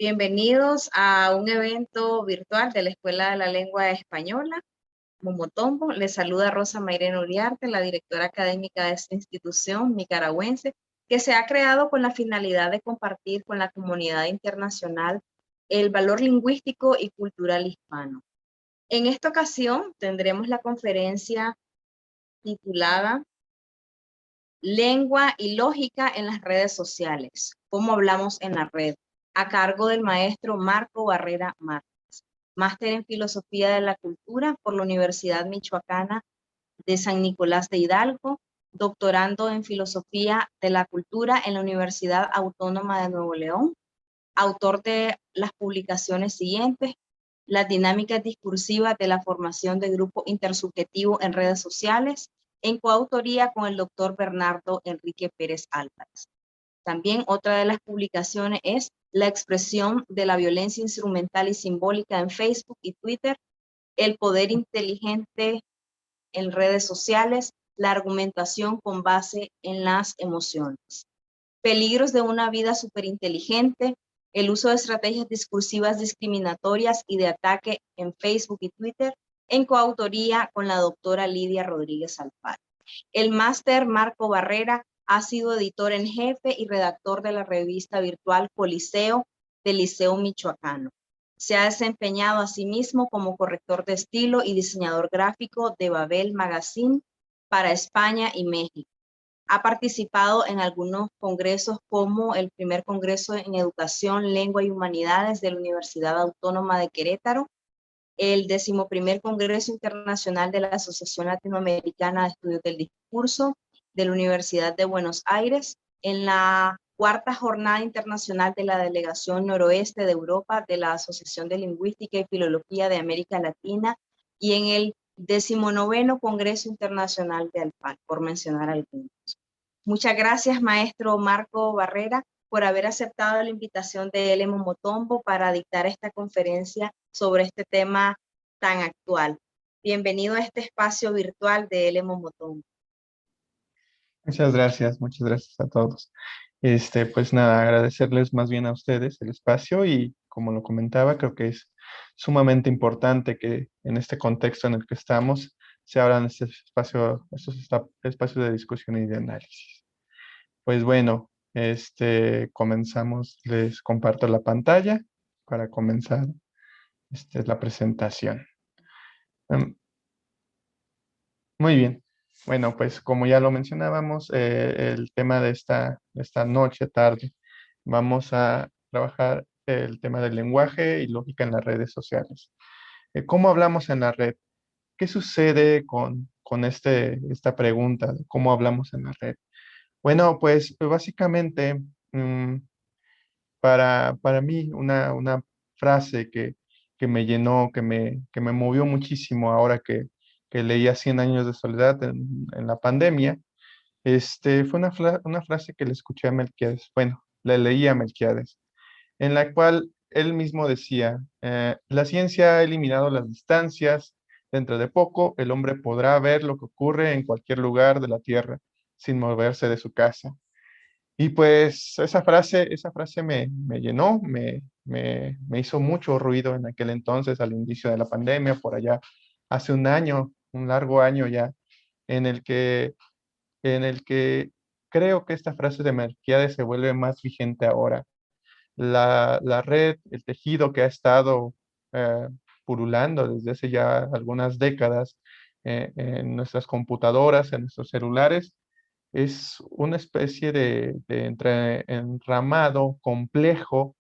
Bienvenidos a un evento virtual de la Escuela de la Lengua Española, Momotombo. Les saluda Rosa Mayrena Uriarte, la directora académica de esta institución nicaragüense, que se ha creado con la finalidad de compartir con la comunidad internacional el valor lingüístico y cultural hispano. En esta ocasión tendremos la conferencia titulada Lengua y lógica en las redes sociales, cómo hablamos en la red, a cargo del maestro Marco Barrera Márquez, máster en Filosofía de la Cultura por la Universidad Michoacana de San Nicolás de Hidalgo, doctorando en Filosofía de la Cultura en la Universidad Autónoma de Nuevo León, autor de las publicaciones siguientes: Las dinámicas discursivas de la formación de grupo intersubjetivo en redes sociales, en coautoría con el doctor Bernardo Enrique Pérez Álvarez. También otra de las publicaciones es La expresión de la violencia instrumental y simbólica en Facebook y Twitter, el poder inteligente en redes sociales, la argumentación con base en las emociones. Peligros de una vida superinteligente, el uso de estrategias discursivas discriminatorias y de ataque en Facebook y Twitter, en coautoría con la doctora Lidia Rodríguez Alfaro. El máster Marco Barrera ha sido editor en jefe y redactor de la revista virtual Coliseo del Liceo Michoacano. Se ha desempeñado asimismo como corrector de estilo y diseñador gráfico de Babel Magazine para España y México. Ha participado en algunos congresos como el primer Congreso en Educación, Lengua y Humanidades de la Universidad Autónoma de Querétaro, el 11º Congreso Internacional de la Asociación Latinoamericana de Estudios del Discurso de la Universidad de Buenos Aires, en la 4ª Jornada Internacional de la Delegación Noroeste de Europa de la Asociación de Lingüística y Filología de América Latina y en el 19º Congreso Internacional de ALPAC, por mencionar algunos. Muchas gracias, maestro Marco Barrera, por haber aceptado la invitación de LM Motombo para dictar esta conferencia sobre este tema tan actual. Bienvenido a este espacio virtual de LM Motombo. Muchas gracias a todos. Pues nada, agradecerles más bien a ustedes el espacio y como lo comentaba, creo que es sumamente importante que en este contexto en el que estamos se abran estos espacios de discusión y de análisis. Pues bueno, comenzamos, les comparto la pantalla para comenzar la presentación. Muy bien. Bueno, pues como ya lo mencionábamos, el tema de esta noche, tarde, vamos a trabajar el tema del lenguaje y lógica en las redes sociales. ¿Cómo hablamos en la red? ¿Qué sucede con esta pregunta de cómo hablamos en la red? Bueno, pues básicamente, para mí, una frase que me llenó, que me movió muchísimo ahora que leía Cien años de soledad en la pandemia, fue una frase que le escuché a Melquiades, bueno, le leí a Melquiades, en la cual él mismo decía, la ciencia ha eliminado las distancias, dentro de poco el hombre podrá ver lo que ocurre en cualquier lugar de la Tierra sin moverse de su casa. Y pues esa frase me llenó, me hizo mucho ruido en aquel entonces, al inicio de la pandemia, por allá, hace un año, un largo año ya, en el que, en el que creo que esta frase de Melquiades se vuelve más vigente ahora. La red, el tejido que ha estado pululando desde hace ya algunas décadas en nuestras computadoras, en nuestros celulares, es una especie de enramado complejo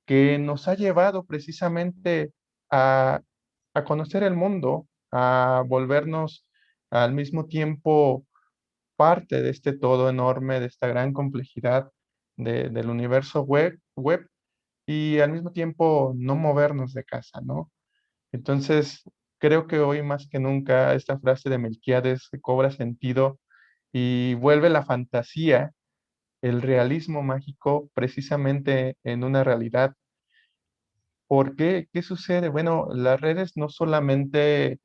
que nos ha llevado precisamente a, a conocer el mundo, a volvernos al mismo tiempo parte de este todo enorme, de esta gran complejidad del universo web y al mismo tiempo no movernos de casa, ¿no? Entonces, creo que hoy más que nunca esta frase de Melquíades cobra sentido y vuelve la fantasía, el realismo mágico precisamente en una realidad. ¿Por qué? ¿Qué sucede? Bueno, las redes no solamente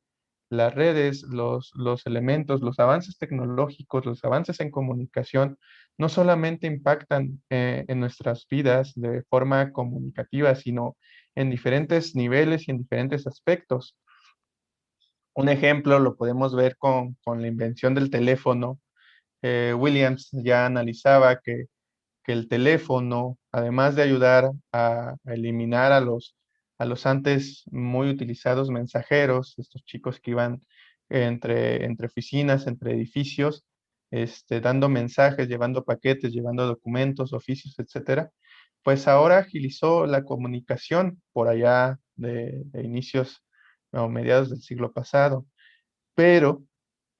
las redes, los elementos, los avances tecnológicos, los avances en comunicación, no solamente impactan en nuestras vidas de forma comunicativa, sino en diferentes niveles y en diferentes aspectos. Un ejemplo lo podemos ver con la invención del teléfono. Williams ya analizaba que el teléfono, además de ayudar a eliminar a los antes muy utilizados mensajeros, estos chicos que iban entre oficinas, entre edificios, dando mensajes, llevando paquetes, llevando documentos, oficios, etcétera, pues ahora agilizó la comunicación por allá de inicios o mediados del siglo pasado. Pero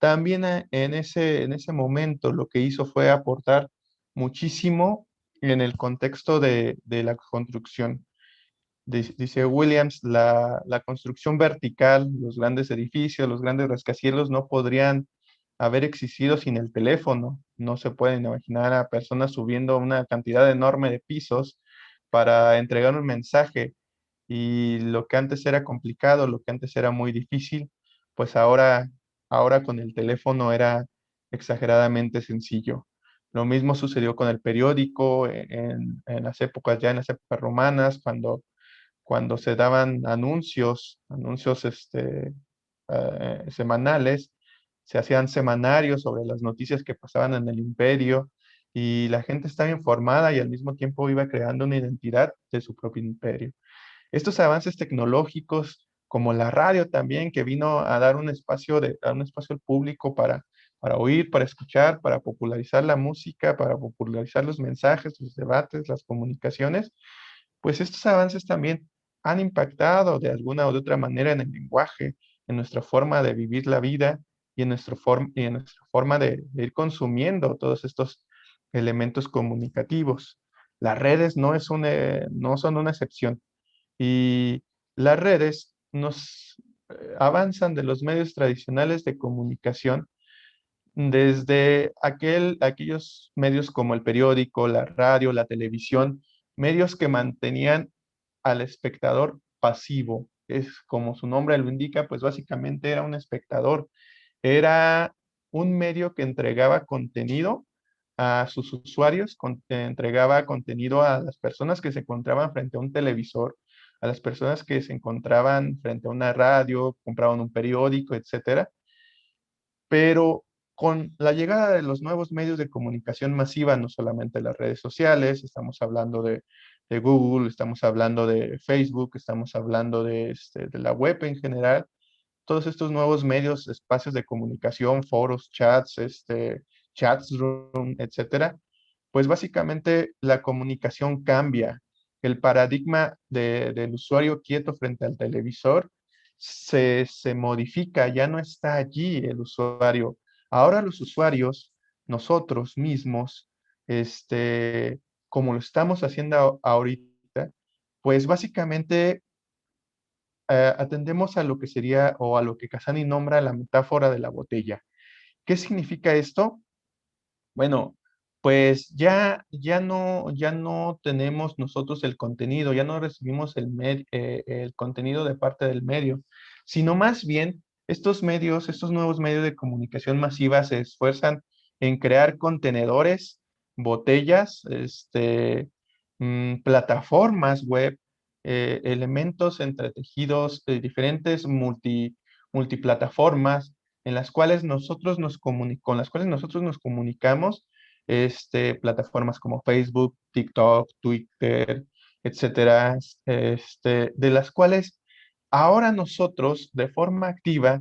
también en ese momento lo que hizo fue aportar muchísimo en el contexto de la construcción. Dice Williams, la construcción vertical, los grandes edificios, los grandes rascacielos no podrían haber existido sin el teléfono. No se pueden imaginar a personas subiendo una cantidad enorme de pisos para entregar un mensaje, y lo que antes era complicado, lo que antes era muy difícil, pues ahora con el teléfono era exageradamente sencillo. Lo mismo sucedió con el periódico en las épocas, ya en las épocas romanas, cuando se daban anuncios semanales, se hacían semanarios sobre las noticias que pasaban en el imperio, y la gente estaba informada y al mismo tiempo iba creando una identidad de su propio imperio. Estos avances tecnológicos, como la radio también, que vino a dar a un espacio al público para oír, para escuchar, para popularizar la música, para popularizar los mensajes, los debates, las comunicaciones, pues estos avances también han impactado de alguna o de otra manera en el lenguaje, en nuestra forma de vivir la vida y y en nuestra forma de ir consumiendo todos estos elementos comunicativos. Las redes no son una excepción, y las redes nos avanzan de los medios tradicionales de comunicación, desde aquellos medios como el periódico, la radio, la televisión, medios que mantenían al espectador pasivo. Es como su nombre lo indica, pues básicamente era un espectador. Era un medio que entregaba contenido a sus usuarios, entregaba contenido a las personas que se encontraban frente a un televisor, a las personas que se encontraban frente a una radio, compraban un periódico, etcétera. Pero con la llegada de los nuevos medios de comunicación masiva, no solamente las redes sociales, estamos hablando de Google, estamos hablando de Facebook, estamos hablando de la web en general, todos estos nuevos medios, espacios de comunicación, foros, chats, chats room, etcétera, pues básicamente la comunicación cambia. El paradigma del usuario quieto frente al televisor se modifica, ya no está allí el usuario. Ahora los usuarios, nosotros mismos, como lo estamos haciendo ahorita, pues básicamente atendemos a lo que sería, o a lo que Casani nombra, la metáfora de la botella. ¿Qué significa esto? Bueno, pues ya no tenemos nosotros el contenido, ya no recibimos el contenido de parte del medio, sino más bien estos nuevos medios de comunicación masiva se esfuerzan en crear contenedores, botellas, plataformas web, elementos entretejidos, diferentes multiplataformas en las cuales con las cuales nosotros nos comunicamos, plataformas como Facebook, TikTok, Twitter, etcétera, de las cuales ahora nosotros de forma activa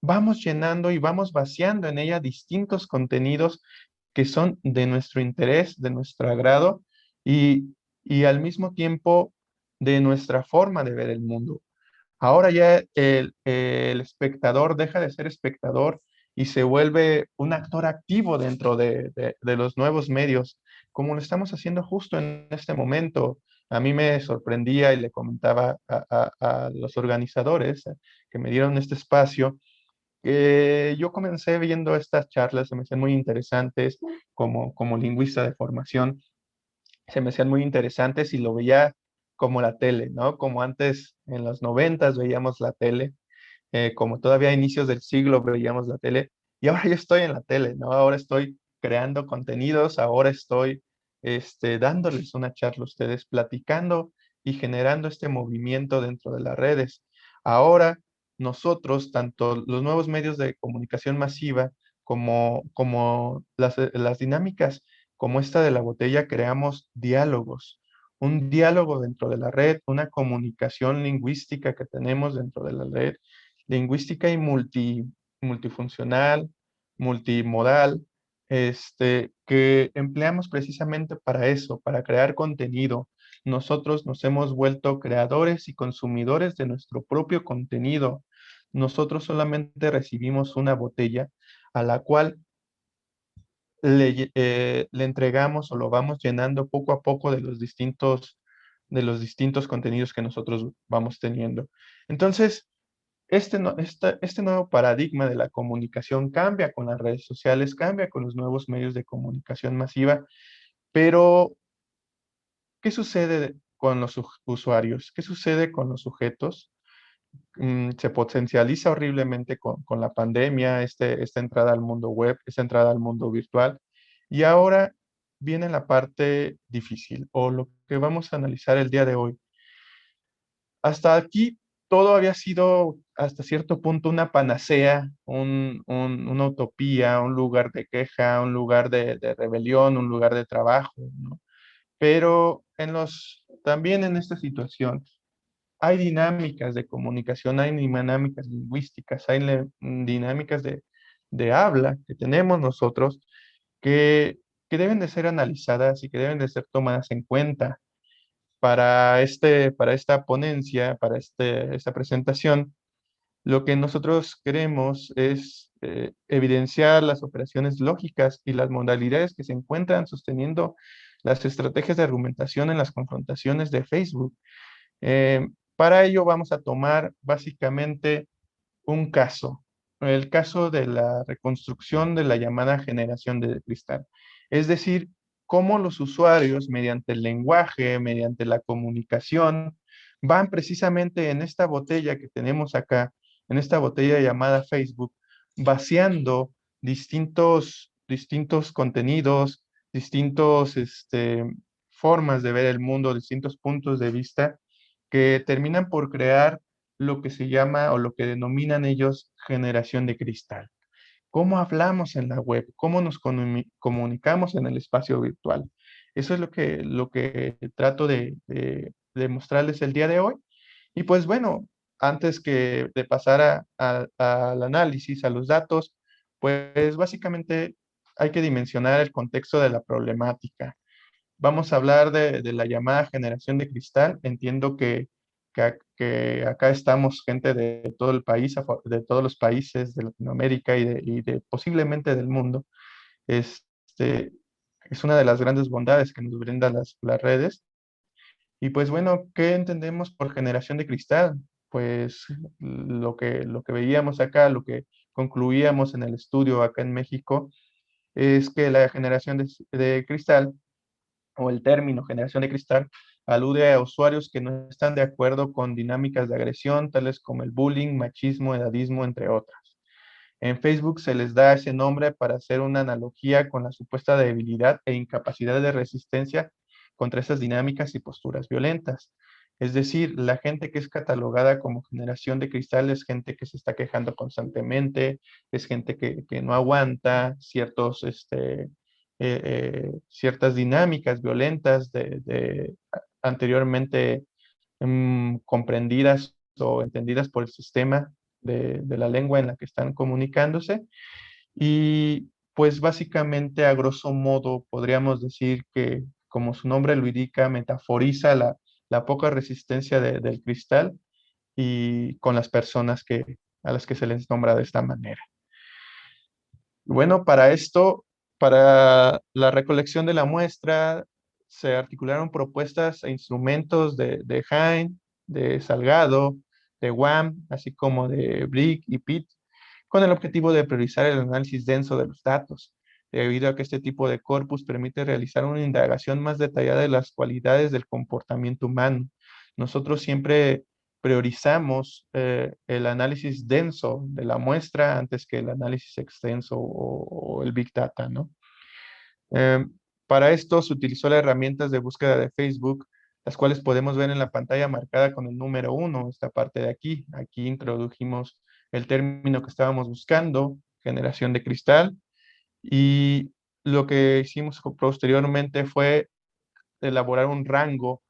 vamos llenando y vamos vaciando en ella distintos contenidos que son de nuestro interés, de nuestro agrado, y, y al mismo tiempo de nuestra forma de ver el mundo. Ahora ya el espectador deja de ser espectador y se vuelve un actor activo dentro de los nuevos medios, como lo estamos haciendo justo en este momento. A mí me sorprendía y le comentaba a los organizadores que me dieron este espacio, que yo comencé viendo estas charlas, se me hacían muy interesantes como lingüista de formación, se me hacían muy interesantes y lo veía como la tele, ¿no? Como antes en los 90 veíamos la tele, como todavía a inicios del siglo veíamos la tele, y ahora yo estoy en la tele, ¿no? Ahora estoy creando contenidos, ahora estoy dándoles una charla a ustedes, platicando y generando este movimiento dentro de las redes. Ahora nosotros, tanto los nuevos medios de comunicación masiva como las dinámicas como esta de la botella, creamos diálogos, un diálogo dentro de la red, una comunicación lingüística que tenemos dentro de la red, lingüística y multifuncional, multimodal, que empleamos precisamente para eso, para crear contenido. Nosotros nos hemos vuelto creadores y consumidores de nuestro propio contenido. Nosotros solamente recibimos una botella a la cual le entregamos o lo vamos llenando poco a poco de los distintos contenidos que nosotros vamos teniendo. Entonces, este nuevo paradigma de la comunicación cambia con las redes sociales, cambia con los nuevos medios de comunicación masiva, pero ¿qué sucede con los usuarios? ¿Qué sucede con los sujetos? Se potencializa horriblemente con la pandemia, esta entrada al mundo web, esta entrada al mundo virtual. Y ahora viene la parte difícil o lo que vamos a analizar el día de hoy. Hasta aquí todo había sido hasta cierto punto una panacea, una utopía, un lugar de queja, un lugar de rebelión, un lugar de trabajo, ¿no? Pero también en esta situación hay dinámicas de comunicación, hay dinámicas lingüísticas, hay dinámicas de habla que tenemos nosotros que, que deben de ser analizadas y que deben de ser tomadas en cuenta para esta ponencia, esta presentación. Lo que nosotros queremos es evidenciar las operaciones lógicas y las modalidades que se encuentran sosteniendo las estrategias de argumentación en las confrontaciones de Facebook. Eh, para ello vamos a tomar básicamente un caso, el caso de la reconstrucción de la llamada generación de cristal. Es decir, cómo los usuarios, mediante el lenguaje, mediante la comunicación, van precisamente en esta botella que tenemos acá, en esta botella llamada Facebook, vaciando distintos contenidos, distintos formas de ver el mundo, distintos puntos de vista que terminan por crear lo que se llama o lo que denominan ellos generación de cristal. ¿Cómo hablamos en la web? ¿Cómo nos comunicamos en el espacio virtual? Eso es lo que trato de mostrarles el día de hoy. Y pues bueno, antes de pasar al análisis, a los datos, pues básicamente hay que dimensionar el contexto de la problemática. Vamos a hablar de la llamada generación de cristal. Entiendo que acá estamos gente de todo el país, de todos los países de Latinoamérica y de posiblemente del mundo. Este, es una de las grandes bondades que nos brindan las redes. Y pues bueno, ¿qué entendemos por generación de cristal? Pues lo que veíamos acá, lo que concluíamos en el estudio acá en México, es que la generación de cristal o el término generación de cristal alude a usuarios que no están de acuerdo con dinámicas de agresión, tales como el bullying, machismo, edadismo, entre otras. En Facebook se les da ese nombre para hacer una analogía con la supuesta debilidad e incapacidad de resistencia contra esas dinámicas y posturas violentas. Es decir, la gente que es catalogada como generación de cristal es gente que se está quejando constantemente, es gente que no aguanta ciertas dinámicas violentas anteriormente comprendidas o entendidas por el sistema de la lengua en la que están comunicándose. Y pues básicamente, a grosso modo, podríamos decir que, como su nombre lo indica, metaforiza la poca resistencia del cristal y con las personas a las que se les nombra de esta manera. Bueno, para esto, para la recolección de la muestra, se articularon propuestas e instrumentos de Hain, de Salgado, de WAM, así como de Brick y Pitt, con el objetivo de priorizar el análisis denso de los datos, debido a que este tipo de corpus permite realizar una indagación más detallada de las cualidades del comportamiento humano. Nosotros siempre priorizamos el análisis denso de la muestra antes que el análisis extenso o el Big Data, ¿no? Eh, para esto se utilizó las herramientas de búsqueda de Facebook, las cuales podemos ver en la pantalla marcada con el número 1, esta parte de aquí. Aquí introdujimos el término que estábamos buscando, generación de cristal, y lo que hicimos posteriormente fue elaborar un rango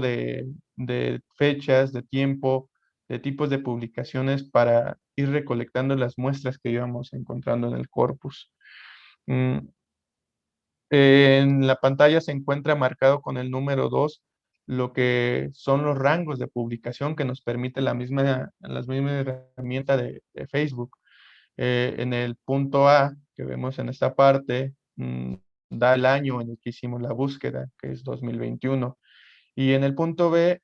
de fechas, de tiempo, de tipos de publicaciones para ir recolectando las muestras que íbamos encontrando en el corpus. Mm, en la pantalla se encuentra marcado con el número 2 lo que son los rangos de publicación que nos permite las mismas herramientas de Facebook. En el punto A, que vemos en esta parte, da el año en el que hicimos la búsqueda, que es 2021. Y en el punto B,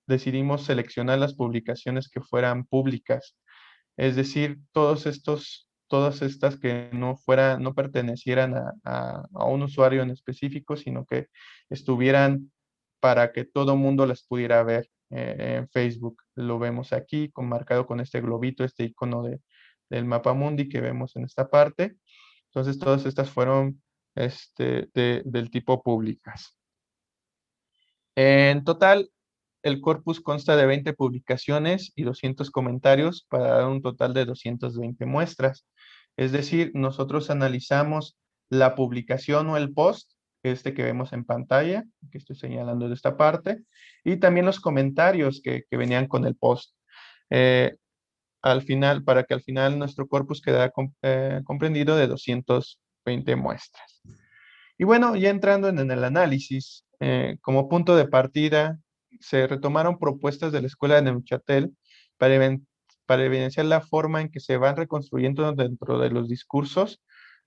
decidimos seleccionar las publicaciones que fueran públicas, es decir, todas estas que no pertenecieran a un usuario en específico, sino que estuvieran para que todo mundo las pudiera ver en Facebook. Lo vemos aquí, marcado con este globito, este icono del mapa mundi que vemos en esta parte. Entonces, todas estas fueron del tipo públicas. En total, el corpus consta de 20 publicaciones y 200 comentarios para dar un total de 220 muestras. Es decir, nosotros analizamos la publicación o el post, que vemos en pantalla, que estoy señalando de esta parte, y también los comentarios que venían con el post. Eh, al final, para que al final nuestro corpus quedara comprendido de 220 muestras. Y bueno, ya entrando en el análisis, como punto de partida, se retomaron propuestas de la Escuela de Neuchatel para, para evidenciar la forma en que se van reconstruyendo dentro de los discursos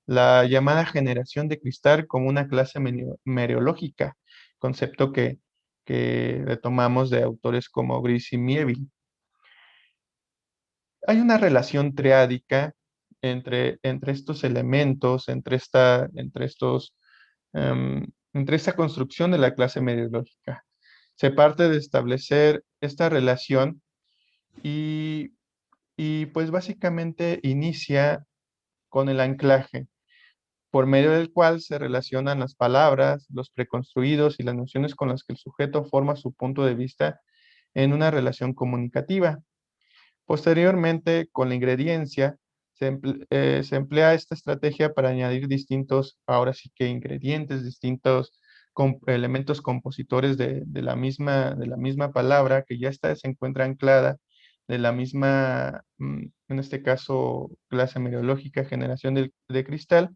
la llamada generación de cristal como una clase mereológica, concepto que retomamos de autores como Gris y Mieville. Hay una relación triádica entre estos elementos, entre esta construcción de la clase meteorológica. Se parte de establecer esta relación y, y pues básicamente inicia con el anclaje, por medio del cual se relacionan las palabras, los preconstruidos y las nociones con las que el sujeto forma su punto de vista en una relación comunicativa. Posteriormente, con la ingrediencia, se emplea esta estrategia para añadir distintos, ahora sí que ingredientes, distintos elementos compositores de la misma palabra que se encuentra anclada de la misma, en este caso, clase meteorológica, generación de cristal,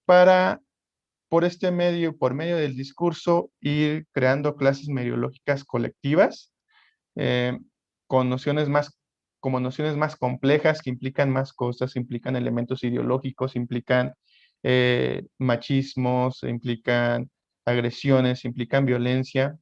para, por medio del discurso, ir creando clases meteorológicas colectivas eh, con como nociones más complejas que implican más cosas, implican elementos ideológicos, implican machismos, implican agresiones, implican violencia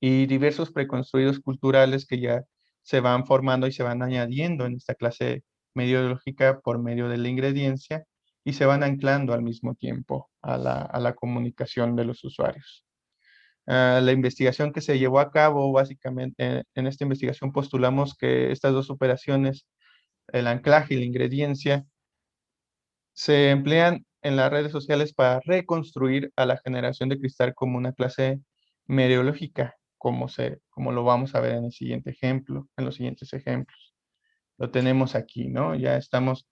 y diversos preconstruidos culturales que ya se van formando y se van añadiendo en esta clase mediológica por medio de la ingrediencia y se van anclando al mismo tiempo a la comunicación de los usuarios. La investigación que se llevó a cabo, básicamente, en esta investigación postulamos que estas dos operaciones, el anclaje y la ingrediencia, se emplean en las redes sociales para reconstruir a la generación de cristal como una clase meteorológica, como lo vamos a ver en el siguiente ejemplo, en los siguientes ejemplos. Lo tenemos aquí, ¿no? Ya estamos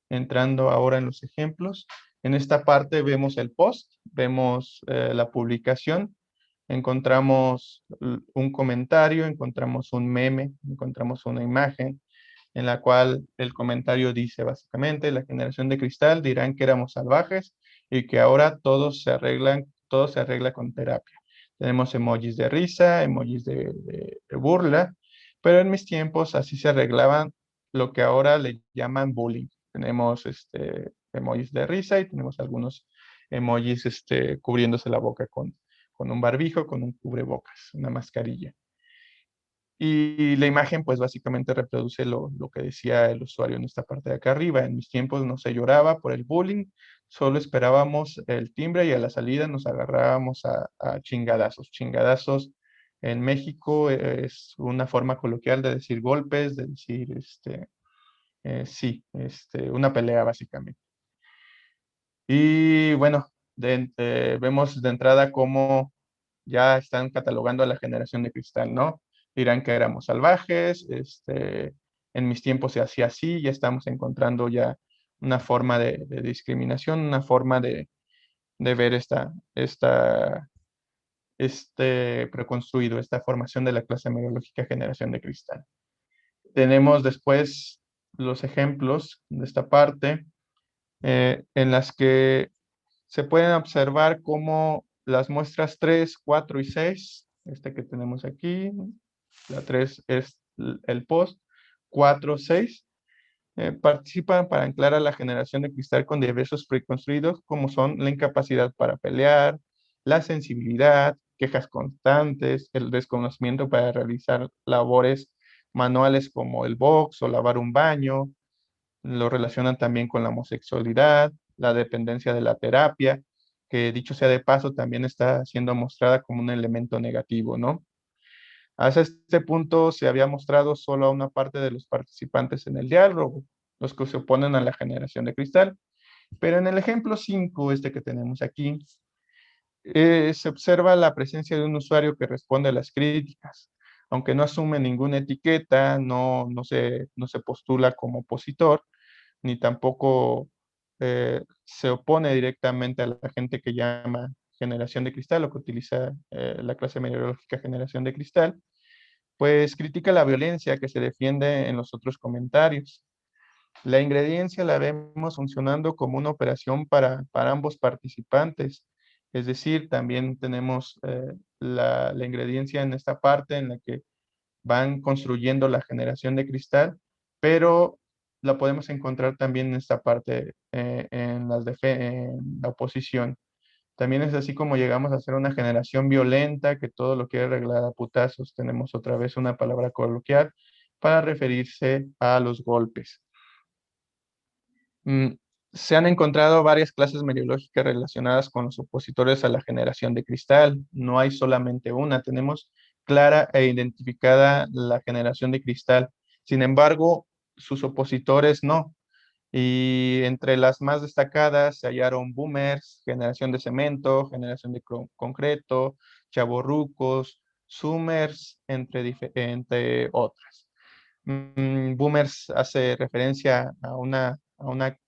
entrando ahora en los ejemplos. En esta parte vemos el post, vemos la publicación, encontramos un comentario, encontramos un meme, encontramos una imagen en la cual el comentario dice básicamente, la generación de cristal dirán que éramos salvajes y que ahora todo se arregla con terapia. Tenemos emojis de risa, emojis de burla, pero en mis tiempos así se arreglaban lo que ahora le llaman bullying. Tenemos emojis de risa y tenemos algunos emojis cubriéndose la boca con un barbijo, con un cubrebocas, una mascarilla. Y la imagen, pues básicamente reproduce lo que decía el usuario en esta parte de acá arriba. En mis tiempos no se lloraba por el bullying, solo esperábamos el timbre y a la salida nos agarrábamos a chingadazos. Chingadazos En México es una forma coloquial de decir golpes, de decir, sí, una pelea básicamente. Y bueno, vemos de entrada cómo ya están catalogando a la generación de cristal, ¿no? Dirán que éramos salvajes, en mis tiempos se hacía así, ya estamos encontrando ya una forma de discriminación, una forma de ver este preconstruido, esta formación de la clase mediológica generación de cristal. Tenemos después los ejemplos de esta parte, en las que se pueden observar cómo las muestras 3, 4 y 6, que tenemos aquí, la 3 es el post, 4, 6, participan para anclar a la generación de cristal con diversos preconstruidos, como son la incapacidad para pelear, la sensibilidad, quejas constantes, el desconocimiento para realizar labores manuales como el box o lavar un baño. Lo relacionan también con la homosexualidad, la dependencia de la terapia, que dicho sea de paso, también está siendo mostrada como un elemento negativo, ¿no? Hasta este punto se había mostrado solo a una parte de los participantes en el diálogo, los que se oponen a la generación de cristal, pero en el ejemplo 5, que tenemos aquí, se observa la presencia de un usuario que responde a las críticas, aunque no asume ninguna etiqueta, no se postula como opositor, ni tampoco se opone directamente a la gente que llama generación de cristal o que utiliza la clase meteorológica generación de cristal, pues critica la violencia que se defiende en los otros comentarios. La ingrediencia la vemos funcionando como una operación para ambos participantes, es decir, también tenemos la ingrediencia en esta parte en la que van construyendo la generación de cristal, pero la podemos encontrar también en esta parte, en la oposición. También es así como llegamos a ser una generación violenta que todo lo quiere arreglar a putazos. Tenemos otra vez una palabra coloquial para referirse a los golpes. Mm, Se han encontrado varias clases meteorológicas relacionadas con los opositores a la generación de cristal. No hay solamente una. Tenemos clara e identificada la generación de cristal. Sin embargo, sus opositores no. Y entre las más destacadas se hallaron boomers, generación de cemento, generación de concreto, chavorrucos, zoomers, entre otras. Boomers hace referencia a una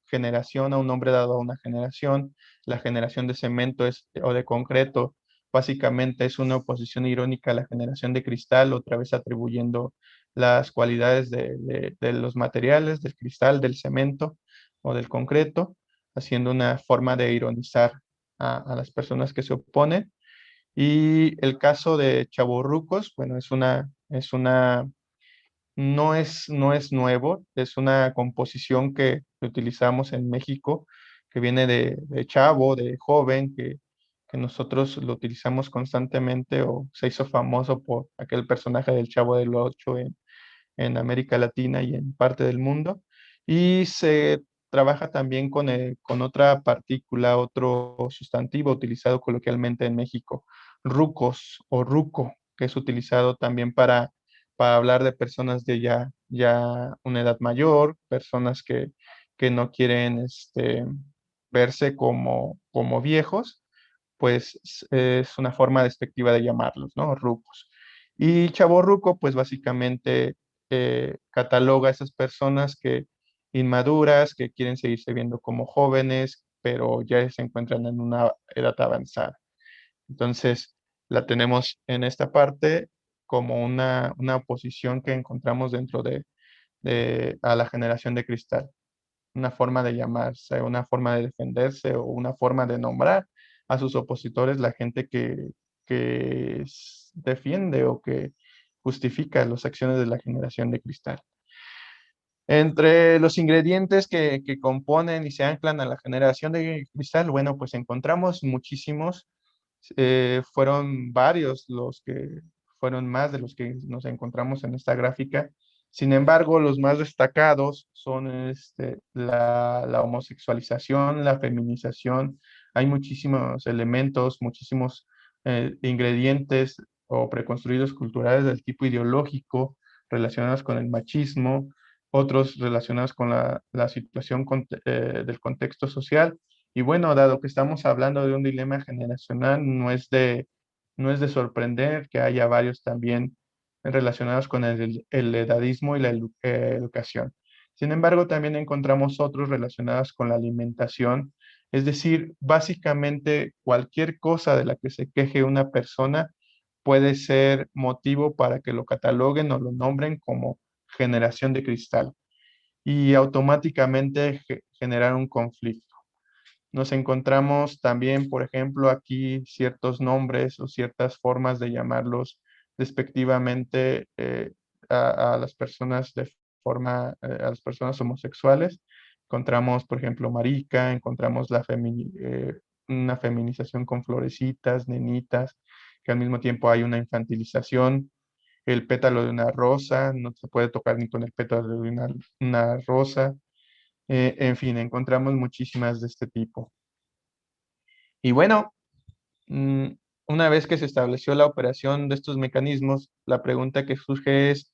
generación, a un nombre dado a una generación. La generación de cemento o de concreto básicamente es una oposición irónica a la generación de cristal, otra vez atribuyendo las cualidades de los materiales, del cristal, del cemento o del concreto, haciendo una forma de ironizar a las personas que se oponen. Y el caso de chavorrucos, bueno, no es nuevo, es una composición que utilizamos en México, que viene de chavo, de joven, que nosotros lo utilizamos constantemente o se hizo famoso por aquel personaje del Chavo del Ocho en América Latina y en parte del mundo. Y se trabaja también con otra partícula, otro sustantivo utilizado coloquialmente en México, rucos o ruco, que es utilizado también para hablar de personas de ya una edad mayor, personas que no quieren verse como viejos, pues es una forma despectiva de llamarlos, ¿no? Rucos. Y chavorruco, pues básicamente cataloga a esas personas que inmaduras, que quieren seguirse viendo como jóvenes, pero ya se encuentran en una edad avanzada. Entonces, la tenemos en esta parte como una oposición que encontramos dentro a la generación de cristal, una forma de llamarse, una forma de defenderse o una forma de nombrar a sus opositores, la gente que defiende o que justifica las acciones de la generación de cristal. Entre los ingredientes que componen y se anclan a la generación de cristal, bueno, pues encontramos muchísimos. Fueron varios fueron más de los que nos encontramos en esta gráfica. Sin embargo, los más destacados son la homosexualización, la feminización. Hay muchísimos elementos, muchísimos ingredientes o preconstruidos culturales del tipo ideológico, relacionados con el machismo, otros relacionados con la situación del contexto social. Y bueno, dado que estamos hablando de un dilema generacional, no es de sorprender que haya varios también relacionados con el edadismo y la educación. Sin embargo, también encontramos otros relacionados con la alimentación, es decir, básicamente cualquier cosa de la que se queje una persona puede ser motivo para que lo cataloguen o lo nombren como generación de cristal y automáticamente generar un conflicto. Nos encontramos también, por ejemplo, aquí ciertos nombres o ciertas formas de llamarlos despectivamente a las personas a las personas homosexuales. Encontramos, por ejemplo, marica, encontramos una feminización con florecitas, nenitas, que al mismo tiempo hay una infantilización. El pétalo de una rosa, no se puede tocar ni con el pétalo de una rosa. En fin, encontramos muchísimas de este tipo. Y bueno, mm, una vez que se estableció la operación de estos mecanismos, la pregunta que surge es,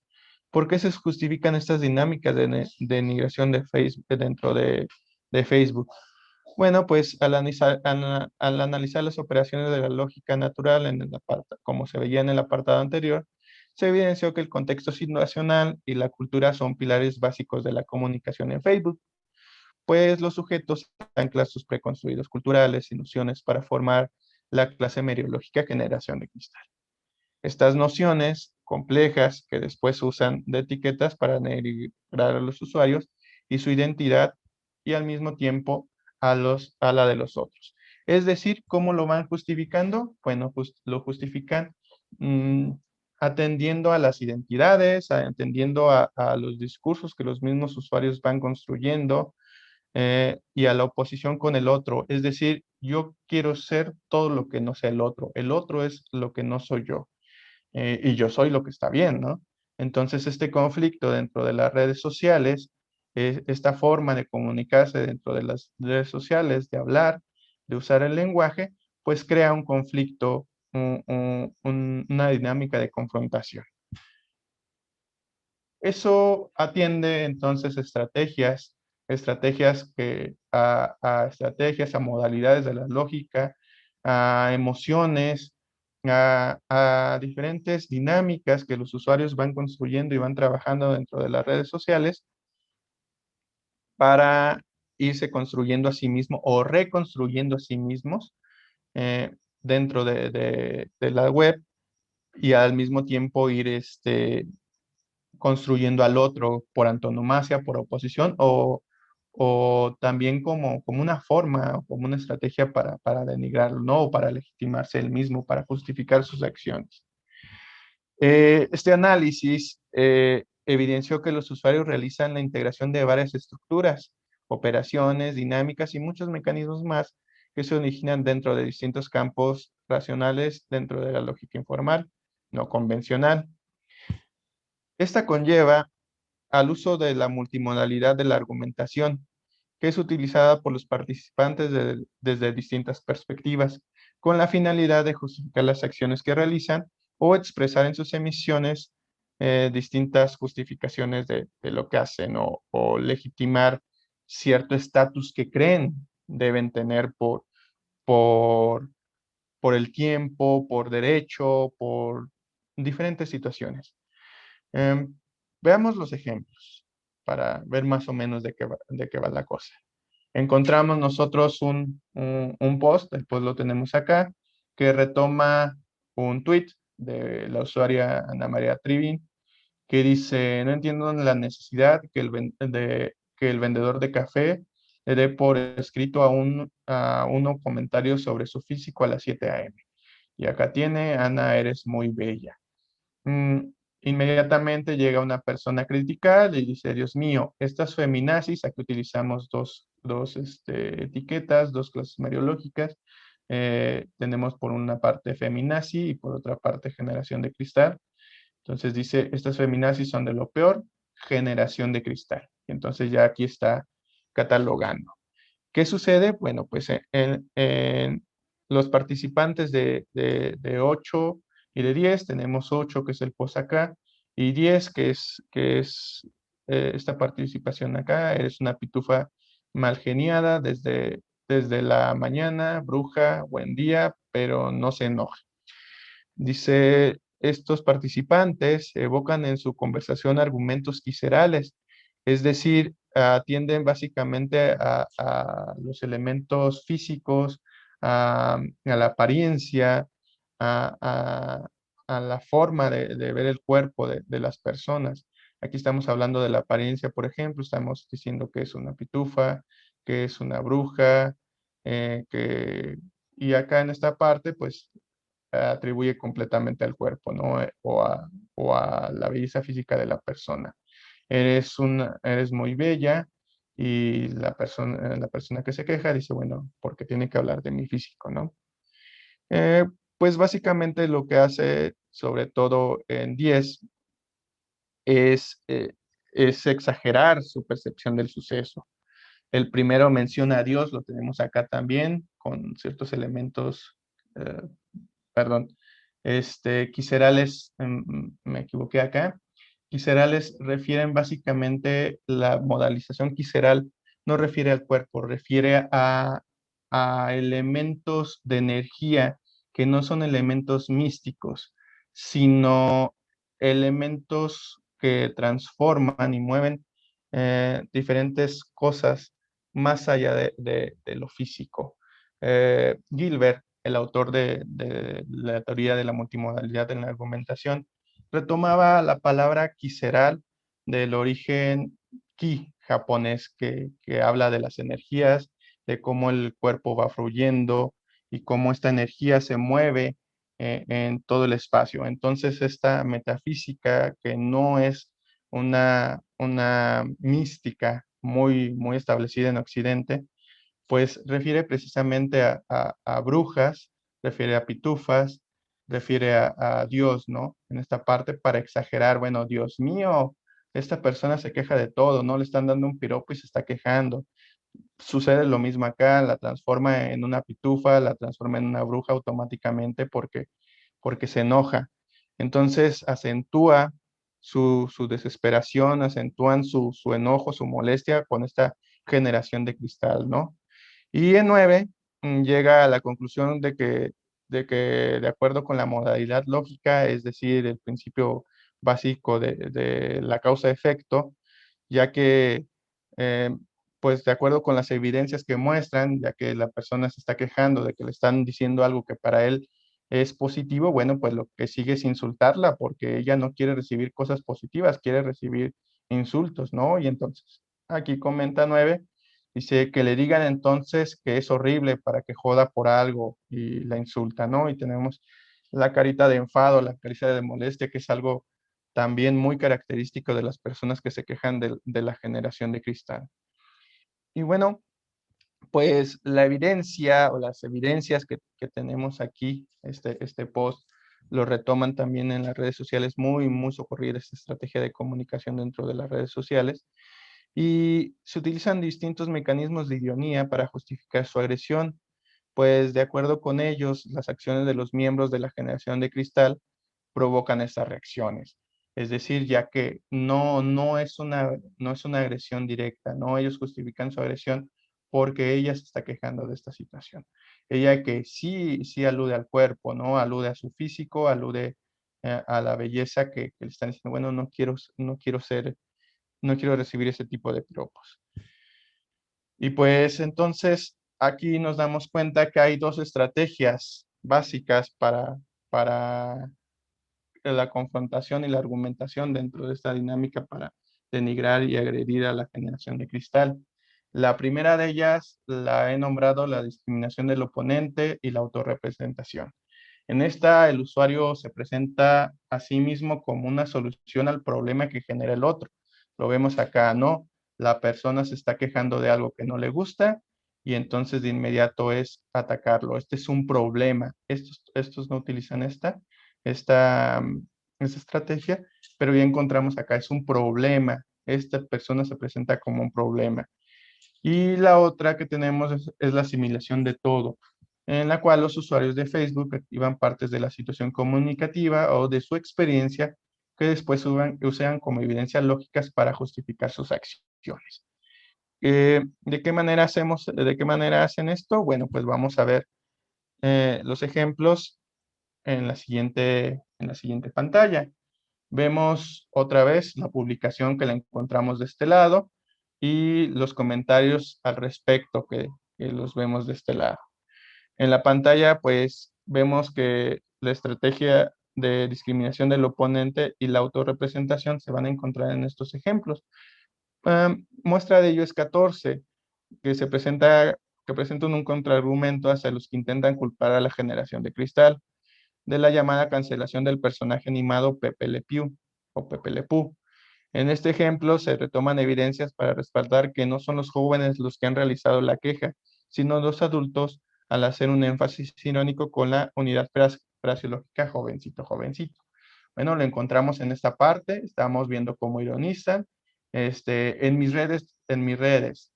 ¿por qué se justifican estas dinámicas de denigración de Facebook, de Facebook? Bueno, pues al analizar las operaciones de la lógica natural como se veía en el apartado anterior, se evidenció que el contexto situacional y la cultura son pilares básicos de la comunicación en Facebook, pues los sujetos anclan sus preconstruidos culturales y nociones para formar la clase meriológica generación de cristal. Estas nociones complejas que después usan de etiquetas para denigrar a los usuarios y su identidad y al mismo tiempo a la de los otros. Es decir, ¿cómo lo van justificando? Bueno, lo justifican mm, atendiendo a las identidades, atendiendo a los discursos que los mismos usuarios van construyendo, y a la oposición con el otro. Es decir, yo quiero ser todo lo que no sea el otro es lo que no soy yo, y yo soy lo que está bien, ¿no? Entonces, este conflicto dentro de las redes sociales, esta forma de comunicarse dentro de las redes sociales, de hablar, de usar el lenguaje, pues crea un conflicto, una dinámica de confrontación. Eso atiende entonces estrategias, a modalidades de la lógica, a emociones, a diferentes dinámicas que los usuarios van construyendo y van trabajando dentro de las redes sociales para irse construyendo a sí mismo o reconstruyendo a sí mismos eh, dentro de la web y al mismo tiempo ir construyendo al otro por antonomasia, por oposición, o también como una forma, como una estrategia para denigrarlo, ¿no? O para legitimarse él mismo, para justificar sus acciones. Este análisis evidenció que los usuarios realizan la integración de varias estructuras, operaciones, dinámicas y muchos mecanismos más que se originan dentro de distintos campos racionales dentro de la lógica informal, no convencional. Esta conlleva al uso de la multimodalidad de la argumentación, que es utilizada por los participantes desde distintas perspectivas, con la finalidad de justificar las acciones que realizan o expresar en sus emisiones distintas justificaciones de lo que hacen o legitimar cierto estatus que creen deben tener por, por el tiempo, por derecho, por diferentes situaciones. Em, Veamos los ejemplos para ver más o menos de qué va la cosa. Encontramos nosotros un post, después lo tenemos acá, que retoma un tweet de la usuaria Ana María Trivin, que dice, no entiendo la necesidad que el vendedor de café le dé por escrito a uno comentarios sobre su físico a las 7 a.m. Y acá tiene, Ana, eres muy bella. Mm, Inmediatamente llega una persona a criticar y dice, Dios mío, estas feminazis, aquí utilizamos dos etiquetas, dos clases mariológicas. Tenemos por una parte feminazi y por otra parte generación de cristal. Entonces dice, estas feminazis son de lo peor, generación de cristal. Entonces ya aquí está catalogando. ¿Qué sucede? Bueno, pues en los participantes de 8 Y de 10 tenemos 8, que es el pos acá, y 10, que es esta participación acá. Eres una pitufa mal geniada desde la mañana, bruja, buen día, pero no se enoja. Dice, estos participantes evocan en su conversación argumentos viscerales, es decir, atienden básicamente a los elementos físicos, a la apariencia, a, a- a la forma de ver el cuerpo de las personas. Aquí estamos hablando de la apariencia, por ejemplo, estamos diciendo que es una pitufa, que es una bruja, y acá en esta parte, pues atribuye completamente al cuerpo, ¿no? O a la belleza física de la persona. Eres muy bella y la persona que se queja dice, bueno, porque tiene que hablar de mi físico, ¿no? Eh, pues básicamente lo que hace, sobre todo en 10, es, eh, es exagerar su percepción del suceso. El primero menciona a Dios, lo tenemos acá también, con ciertos elementos, eh, perdón, quiserales, me equivoqué acá. Quiserales refieren básicamente la modalización quiseral, no refiere al cuerpo, refiere a elementos de energía que no son elementos místicos, sino elementos que transforman y mueven diferentes cosas más allá de lo físico. Gilbert, el autor de la teoría de la multimodalidad en la argumentación, retomaba la palabra quiseral del origen ki japonés, que habla de las energías, de cómo el cuerpo va fluyendo y cómo esta energía se mueve en todo el espacio. Entonces, esta metafísica, que no es una mística muy, muy establecida en Occidente, pues refiere precisamente a brujas, refiere a pitufas, refiere a Dios, ¿no? En esta parte para exagerar, bueno, Dios mío, esta persona se queja de todo, ¿no? Le están dando un piropo y se está quejando. Sucede lo mismo acá, la transforma en una pitufa, la transforma en una bruja automáticamente porque se enoja. Entonces acentúa su desesperación, acentúan su enojo, su molestia con esta generación de cristal, ¿no? Y en 9 llega a la conclusión de acuerdo con la modalidad lógica, es decir, el principio básico de la causa-efecto, ya que, eh, pues de acuerdo con las evidencias que muestran, ya que la persona se está quejando de que le están diciendo algo que para él es positivo, bueno, pues lo que sigue es insultarla, porque ella no quiere recibir cosas positivas, quiere recibir insultos, ¿no? Y entonces, aquí comenta 9. Dice que le digan entonces que es horrible para que joda por algo y la insulta, ¿no? Y tenemos la carita de enfado, la carita de molestia, que es algo también muy característico de las personas que se quejan de la generación de cristal. Y bueno, pues la evidencia o las evidencias que tenemos aquí, este post, lo retoman también en las redes sociales, muy, muy socorrida esta estrategia de comunicación dentro de las redes sociales. Y se utilizan distintos mecanismos de ironía para justificar su agresión, pues de acuerdo con ellos, las acciones de los miembros de la generación de cristal provocan estas reacciones. Es decir, ya que no es una agresión directa, ¿no? Ellos justifican su agresión porque ella se está quejando de esta situación. Ella que sí, sí alude al cuerpo, ¿no? Alude a su físico, alude a la belleza que le están diciendo, bueno, no quiero recibir ese tipo de piropos. Y pues entonces aquí nos damos cuenta que hay dos estrategias básicas para la confrontación y la argumentación dentro de esta dinámica para denigrar y agredir a la generación de cristal. La primera de ellas la he nombrado la discriminación del oponente y la autorrepresentación. En esta, el usuario se presenta a sí mismo como una solución al problema que genera el otro. Lo vemos acá, ¿no? La persona se está quejando de algo que no le gusta y entonces de inmediato es atacarlo. Este es un problema. Estos no utilizan esta, esta estrategia, pero ya encontramos acá, es un problema. Esta persona se presenta como un problema. Y la otra que tenemos es la asimilación de todo. en la cual los usuarios de Facebook activan partes de la situación comunicativa o de su experiencia que después usan como evidencias lógicas para justificar sus acciones. ¿De qué manera hacen esto? Bueno, pues vamos a ver los ejemplos en la siguiente pantalla. Vemos otra vez la publicación que la encontramos de este lado y los comentarios al respecto que los vemos de este lado. En la pantalla, pues vemos que la estrategia de discriminación del oponente y la autorrepresentación se van a encontrar en estos ejemplos. Muestra de ello es 14, que que presentan un contraargumento hacia los que intentan culpar a la generación de cristal de la llamada cancelación del personaje animado Pepe Le Pew o Pepe Le Pew. En este ejemplo se retoman evidencias para respaldar que no son los jóvenes los que han realizado la queja, sino los adultos al hacer un énfasis irónico con la unidad fraseológica jovencito, jovencito. Bueno, lo encontramos en esta parte, estamos viendo cómo ironizan. En mis redes.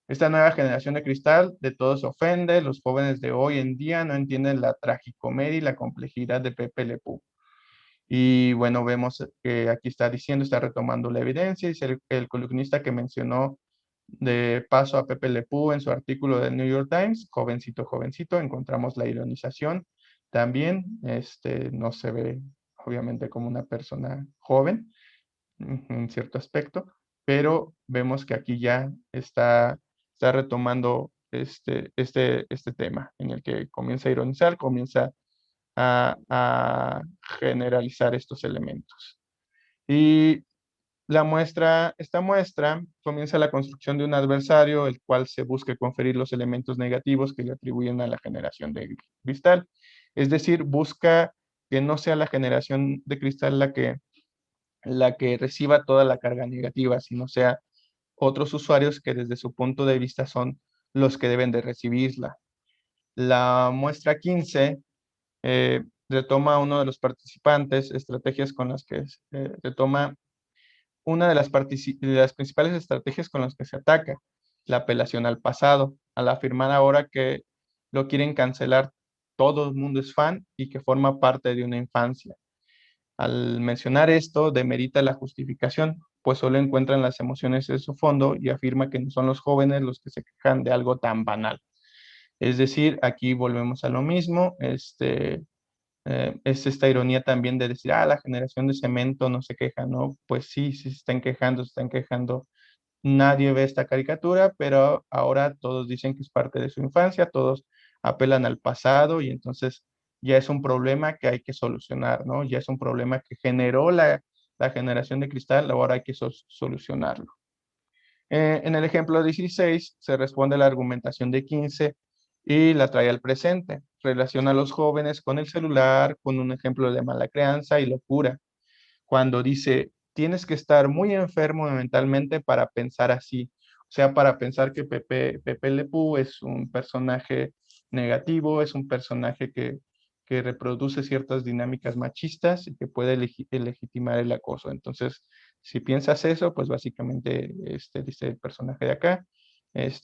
Esta nueva generación de cristal de todo se ofende, los jóvenes de hoy en día no entienden la tragicomedia y la complejidad de Pepe Le Pew. Y bueno, vemos que aquí está diciendo, está retomando la evidencia, y el columnista que mencionó de paso a Pepe Le Pew en su artículo del New York Times, jovencito, jovencito, encontramos la ironización. También no se ve obviamente como una persona joven en cierto aspecto, pero vemos que aquí ya está retomando este tema en el que comienza a ironizar, comienza a generalizar estos elementos. Y esta muestra comienza la construcción de un adversario, el cual se busca conferir los elementos negativos que le atribuyen a la generación de cristal. Es decir, busca que no sea la generación de cristal la que reciba toda la carga negativa, sino sea otros usuarios que desde su punto de vista son los que deben de recibirla. La muestra 15 retoma a uno de los participantes, estrategias con las que retoma una de de las principales estrategias con las que se ataca, la apelación al pasado, al afirmar ahora que lo quieren cancelar, todo el mundo es fan y que forma parte de una infancia. Al mencionar esto, demerita la justificación, pues solo encuentran las emociones en su fondo y afirma que no son los jóvenes los que se quejan de algo tan banal. Es decir, aquí volvemos a lo mismo, es esta ironía también de decir, la generación de cemento no se queja, ¿no? Pues sí, sí se están quejando, se están quejando. Nadie ve esta caricatura, pero ahora todos dicen que es parte de su infancia, todos apelan al pasado y entonces ya es un problema que hay que solucionar, ¿no? Ya es un problema que generó la generación de cristal, ahora hay que solucionarlo. En el ejemplo 16 se responde a la argumentación de 15 y la trae al presente. Relaciona a los jóvenes con el celular, con un ejemplo de mala crianza y locura. Cuando dice, tienes que estar muy enfermo mentalmente para pensar así. O sea, para pensar que Pepe Le Pew es un personaje negativo, es un personaje que reproduce ciertas dinámicas machistas y que puede legitimar el acoso. Entonces, si piensas eso, pues básicamente, dice el personaje de acá,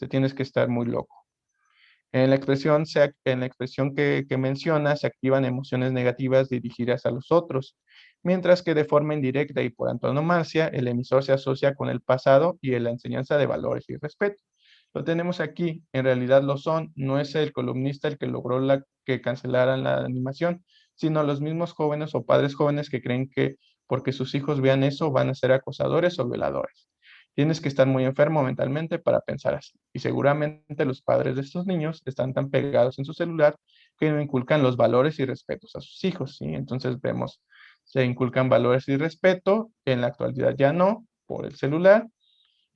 tienes que estar muy loco. En la expresión que menciona se activan emociones negativas dirigidas a los otros, mientras que de forma indirecta y por antonomasia, el emisor se asocia con el pasado y en la enseñanza de valores y respeto. Lo tenemos aquí, en realidad lo son, no es el columnista el que logró que cancelaran la animación, sino los mismos jóvenes o padres jóvenes que creen que porque sus hijos vean eso van a ser acosadores o violadores. Tienes que estar muy enfermo mentalmente para pensar así. Y seguramente los padres de estos niños están tan pegados en su celular que no inculcan los valores y respetos a sus hijos, ¿sí? Entonces vemos, se inculcan valores y respeto, en la actualidad ya no, por el celular.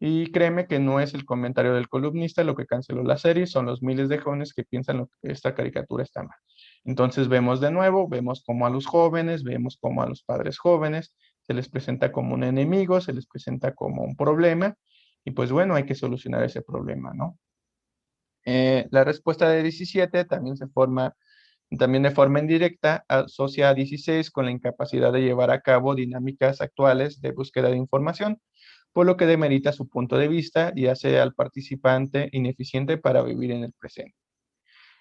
Y créeme que no es el comentario del columnista lo que canceló la serie, son los miles de jóvenes que piensan que esta caricatura está mal. Entonces vemos de nuevo, vemos como a los jóvenes, vemos como a los padres jóvenes se les presenta como un enemigo, se les presenta como un problema, y pues bueno, hay que solucionar ese problema, ¿no? La respuesta de 17 también de forma indirecta, asocia a 16 con la incapacidad de llevar a cabo dinámicas actuales de búsqueda de información, por lo que demerita su punto de vista y hace al participante ineficiente para vivir en el presente.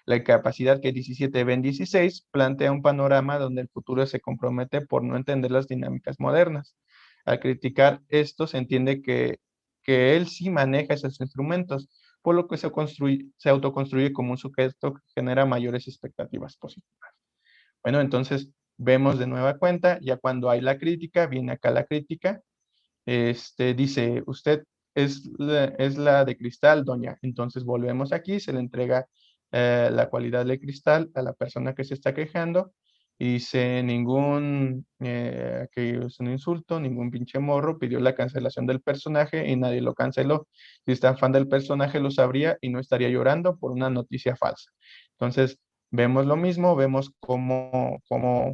La incapacidad que 17 ve en 16 plantea un panorama donde el futuro se compromete por no entender las dinámicas modernas. Al criticar esto, se entiende que él sí maneja esos instrumentos, por lo que se autoconstruye como un sujeto que genera mayores expectativas positivas. Bueno, entonces vemos de nueva cuenta, ya cuando hay la crítica, viene acá la crítica, dice, usted es la de cristal, doña. Entonces volvemos aquí, se le entrega la cualidad de cristal a la persona que se está quejando y dice, que es un insulto, ningún pinche morro, pidió la cancelación del personaje y nadie lo canceló. Si es tan fan del personaje lo sabría y no estaría llorando por una noticia falsa. Entonces, vemos lo mismo, vemos cómo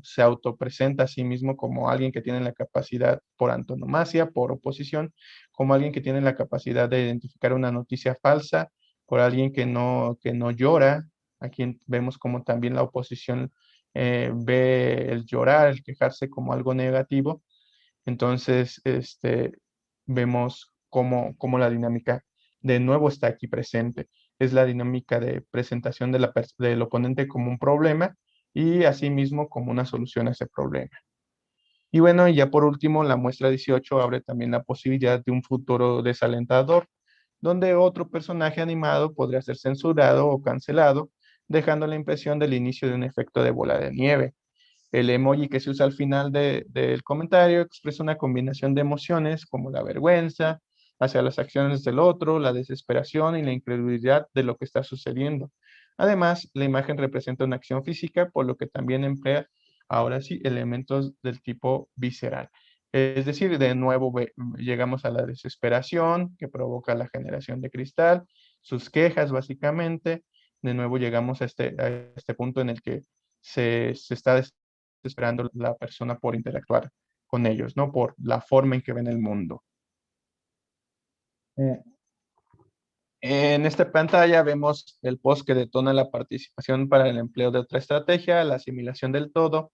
se autopresenta a sí mismo como alguien que tiene la capacidad por antonomasia, por oposición, como alguien que tiene la capacidad de identificar una noticia falsa, por alguien que no llora. Aquí vemos como también la oposición ve el llorar, el quejarse como algo negativo. Entonces, vemos cómo la dinámica de nuevo está aquí presente. Es la dinámica de presentación de del oponente como un problema y asimismo como una solución a ese problema. Y bueno, ya por último, la muestra 18 abre también la posibilidad de un futuro desalentador, donde otro personaje animado podría ser censurado o cancelado, dejando la impresión del inicio de un efecto de bola de nieve. El emoji que se usa al final del comentario expresa una combinación de emociones como la vergüenza hacia las acciones del otro, la desesperación y la incredulidad de lo que está sucediendo. Además, la imagen representa una acción física, por lo que también emplea, ahora sí, elementos del tipo visceral. Es decir, de nuevo llegamos a la desesperación que provoca la generación de cristal, sus quejas básicamente. De nuevo llegamos a este punto en el que se está esperando la persona por interactuar con ellos, ¿no? Por la forma en que ven el mundo. Eh, En esta pantalla vemos el post que detona la participación para el empleo de otra estrategia, la asimilación del todo,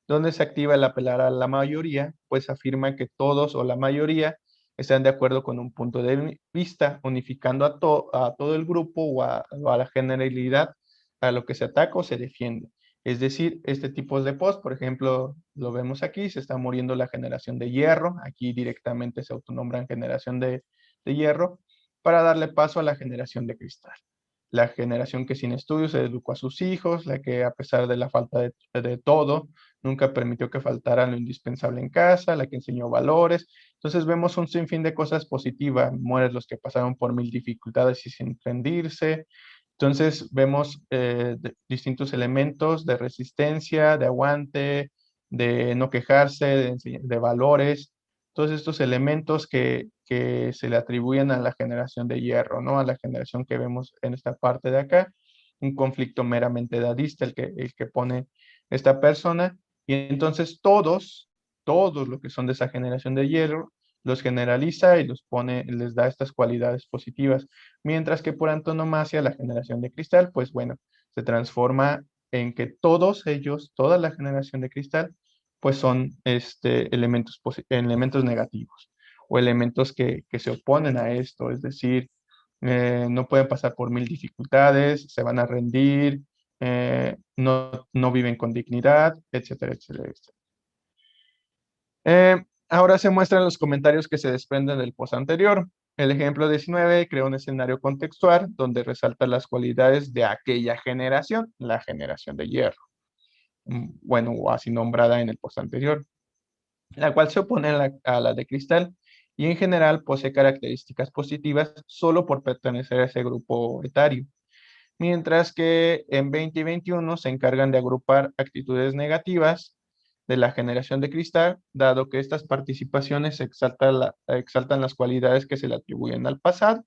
donde se activa el apelar a la mayoría, pues afirma que todos o la mayoría están de acuerdo con un punto de vista, unificando a todo el grupo o a la generalidad a lo que se ataca o se defiende. Es decir, este tipo de post, por ejemplo, lo vemos aquí, se está muriendo la generación de hierro, aquí directamente se autonombran generación de hierro, para darle paso a la generación de cristal. La generación que sin estudios educó a sus hijos, la que a pesar de la falta de todo, nunca permitió que faltara lo indispensable en casa, la que enseñó valores. Entonces vemos un sinfín de cosas positivas, mueren los que pasaron por mil dificultades y sin rendirse. Entonces vemos distintos elementos de resistencia, de aguante, de no quejarse, de valores, todos estos elementos que se le atribuyen a la generación de hierro, ¿no? A la generación que vemos en esta parte de acá, un conflicto meramente dadista el que pone esta persona, y entonces todos los que son de esa generación de hierro, los generaliza y los pone, les da estas cualidades positivas, mientras que por antonomasia la generación de cristal, pues bueno, se transforma en que todos ellos, toda la generación de cristal, pues son elementos negativos o elementos que se oponen a esto, es decir, no pueden pasar por mil dificultades, se van a rendir, no viven con dignidad, etcétera, etcétera, etcétera. Ahora se muestran los comentarios que se desprenden del post anterior. El ejemplo 19 crea un escenario contextual donde resalta las cualidades de aquella generación, la generación de hierro, bueno, o así nombrada en el post anterior, la cual se opone a la de cristal y en general posee características positivas solo por pertenecer a ese grupo etario, mientras que en 20 y 21 se encargan de agrupar actitudes negativas de la generación de cristal, dado que estas participaciones exaltan las cualidades que se le atribuyen al pasado.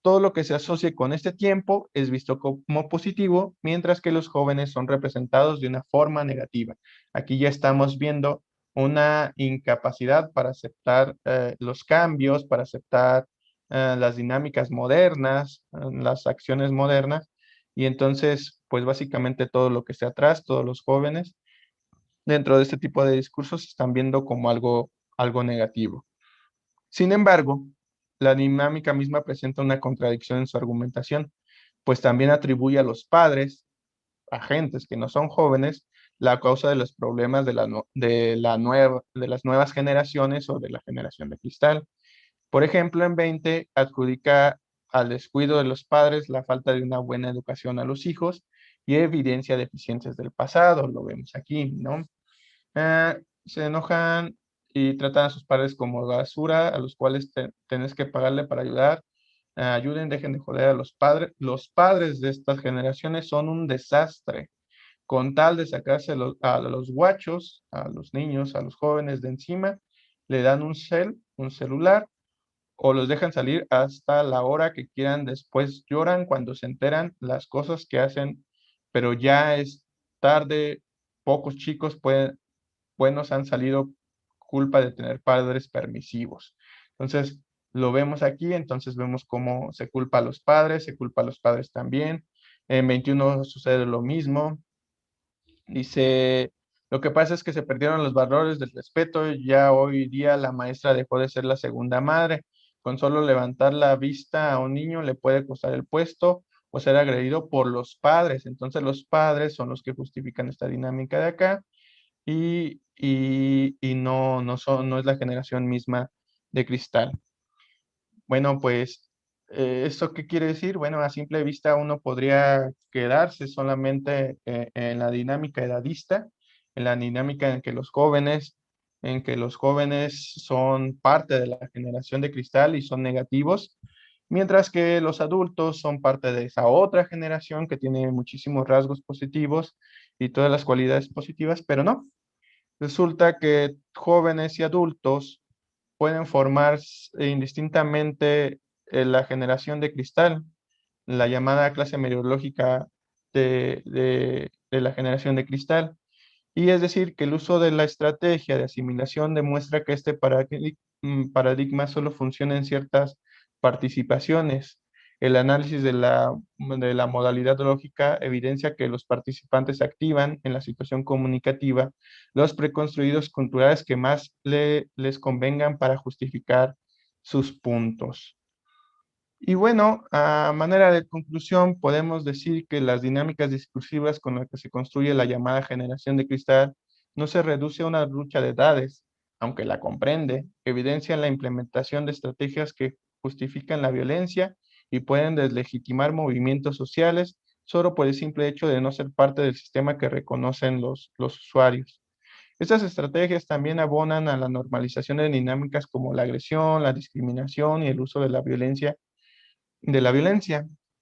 Todo lo que se asocie con este tiempo es visto como positivo, mientras que los jóvenes son representados de una forma negativa. Aquí ya estamos viendo una incapacidad para aceptar los cambios, para aceptar las dinámicas modernas, las acciones modernas, y entonces, pues básicamente todo lo que esté atrás, todos los jóvenes, dentro de este tipo de discursos, se están viendo como algo negativo. Sin embargo, la dinámica misma presenta una contradicción en su argumentación, pues también atribuye a los padres, agentes que no son jóvenes, la causa de los problemas de las nuevas generaciones o de la generación de cristal. Por ejemplo, en 20 adjudica al descuido de los padres la falta de una buena educación a los hijos y evidencia deficiencias del pasado, lo vemos aquí, ¿no? Se enojan y tratan a sus padres como basura, a los cuales tenés que pagarle para ayudar. Ayuden, dejen de joder a los padres. Los padres de estas generaciones son un desastre. Con tal de sacarse a los guachos, a los niños, a los jóvenes de encima, le dan un celular, o los dejan salir hasta la hora que quieran. Después lloran cuando se enteran las cosas que hacen, pero ya es tarde. Pocos chicos buenos han salido culpa de tener padres permisivos. Entonces, lo vemos aquí, entonces vemos cómo se culpa a los padres, se culpa a los padres también. En 21 sucede lo mismo. Dice, lo que pasa es que se perdieron los valores del respeto, ya hoy día la maestra dejó de ser la segunda madre. Con solo levantar la vista a un niño le puede costar el puesto o ser agredido por los padres. Entonces los padres son los que justifican esta dinámica de acá y no es la generación misma de cristal. Bueno, pues, ¿esto qué quiere decir? Bueno, a simple vista uno podría quedarse solamente en la dinámica edadista, en la dinámica en que los jóvenes son parte de la generación de cristal y son negativos, mientras que los adultos son parte de esa otra generación que tiene muchísimos rasgos positivos y todas las cualidades positivas, pero no. Resulta que jóvenes y adultos pueden formar indistintamente la generación de cristal, la llamada clase meteorológica de la generación de cristal. Y es decir, que el uso de la estrategia de asimilación demuestra que este paradigma solo funciona en ciertas participaciones. El análisis de la modalidad lógica evidencia que los participantes activan en la situación comunicativa los preconstruidos culturales que más les convengan para justificar sus puntos. Y bueno, a manera de conclusión, podemos decir que las dinámicas discursivas con las que se construye la llamada generación de cristal no se reduce a una lucha de edades, aunque la comprende, evidencian la implementación de estrategias que justifican la violencia y pueden deslegitimar movimientos sociales solo por el simple hecho de no ser parte del sistema que reconocen los usuarios. Estas estrategias también abonan a la normalización de dinámicas como la agresión, la discriminación y el uso de la violencia.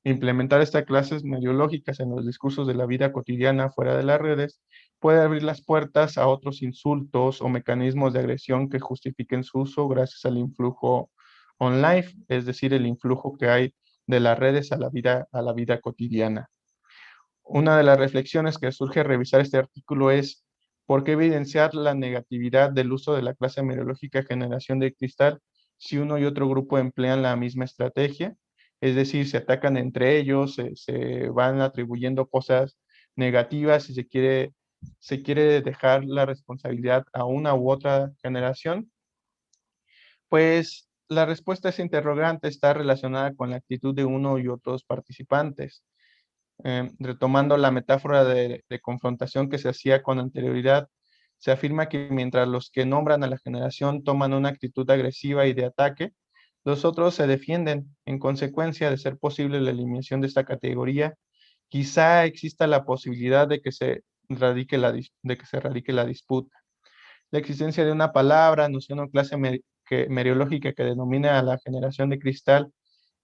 Implementar estas clases mediológicas en los discursos de la vida cotidiana fuera de las redes puede abrir las puertas a otros insultos o mecanismos de agresión que justifiquen su uso gracias al influjo online, es decir, el influjo que hay de las redes a la vida cotidiana. Una de las reflexiones que surge al revisar este artículo es: ¿por qué evidenciar la negatividad del uso de la clase mediológica generación de cristal si uno y otro grupo emplean la misma estrategia? Es decir, se atacan entre ellos, se van atribuyendo cosas negativas y se quiere dejar la responsabilidad a una u otra generación. Pues la respuesta a ese interrogante está relacionada con la actitud de uno y otros participantes. Retomando la metáfora de confrontación que se hacía con anterioridad, se afirma que mientras los que nombran a la generación toman una actitud agresiva y de ataque, los otros se defienden. En consecuencia, de ser posible la eliminación de esta categoría, quizá exista la posibilidad de que de que se radique la disputa. La existencia de una palabra, noción o clase meriológica que denomina a la generación de cristal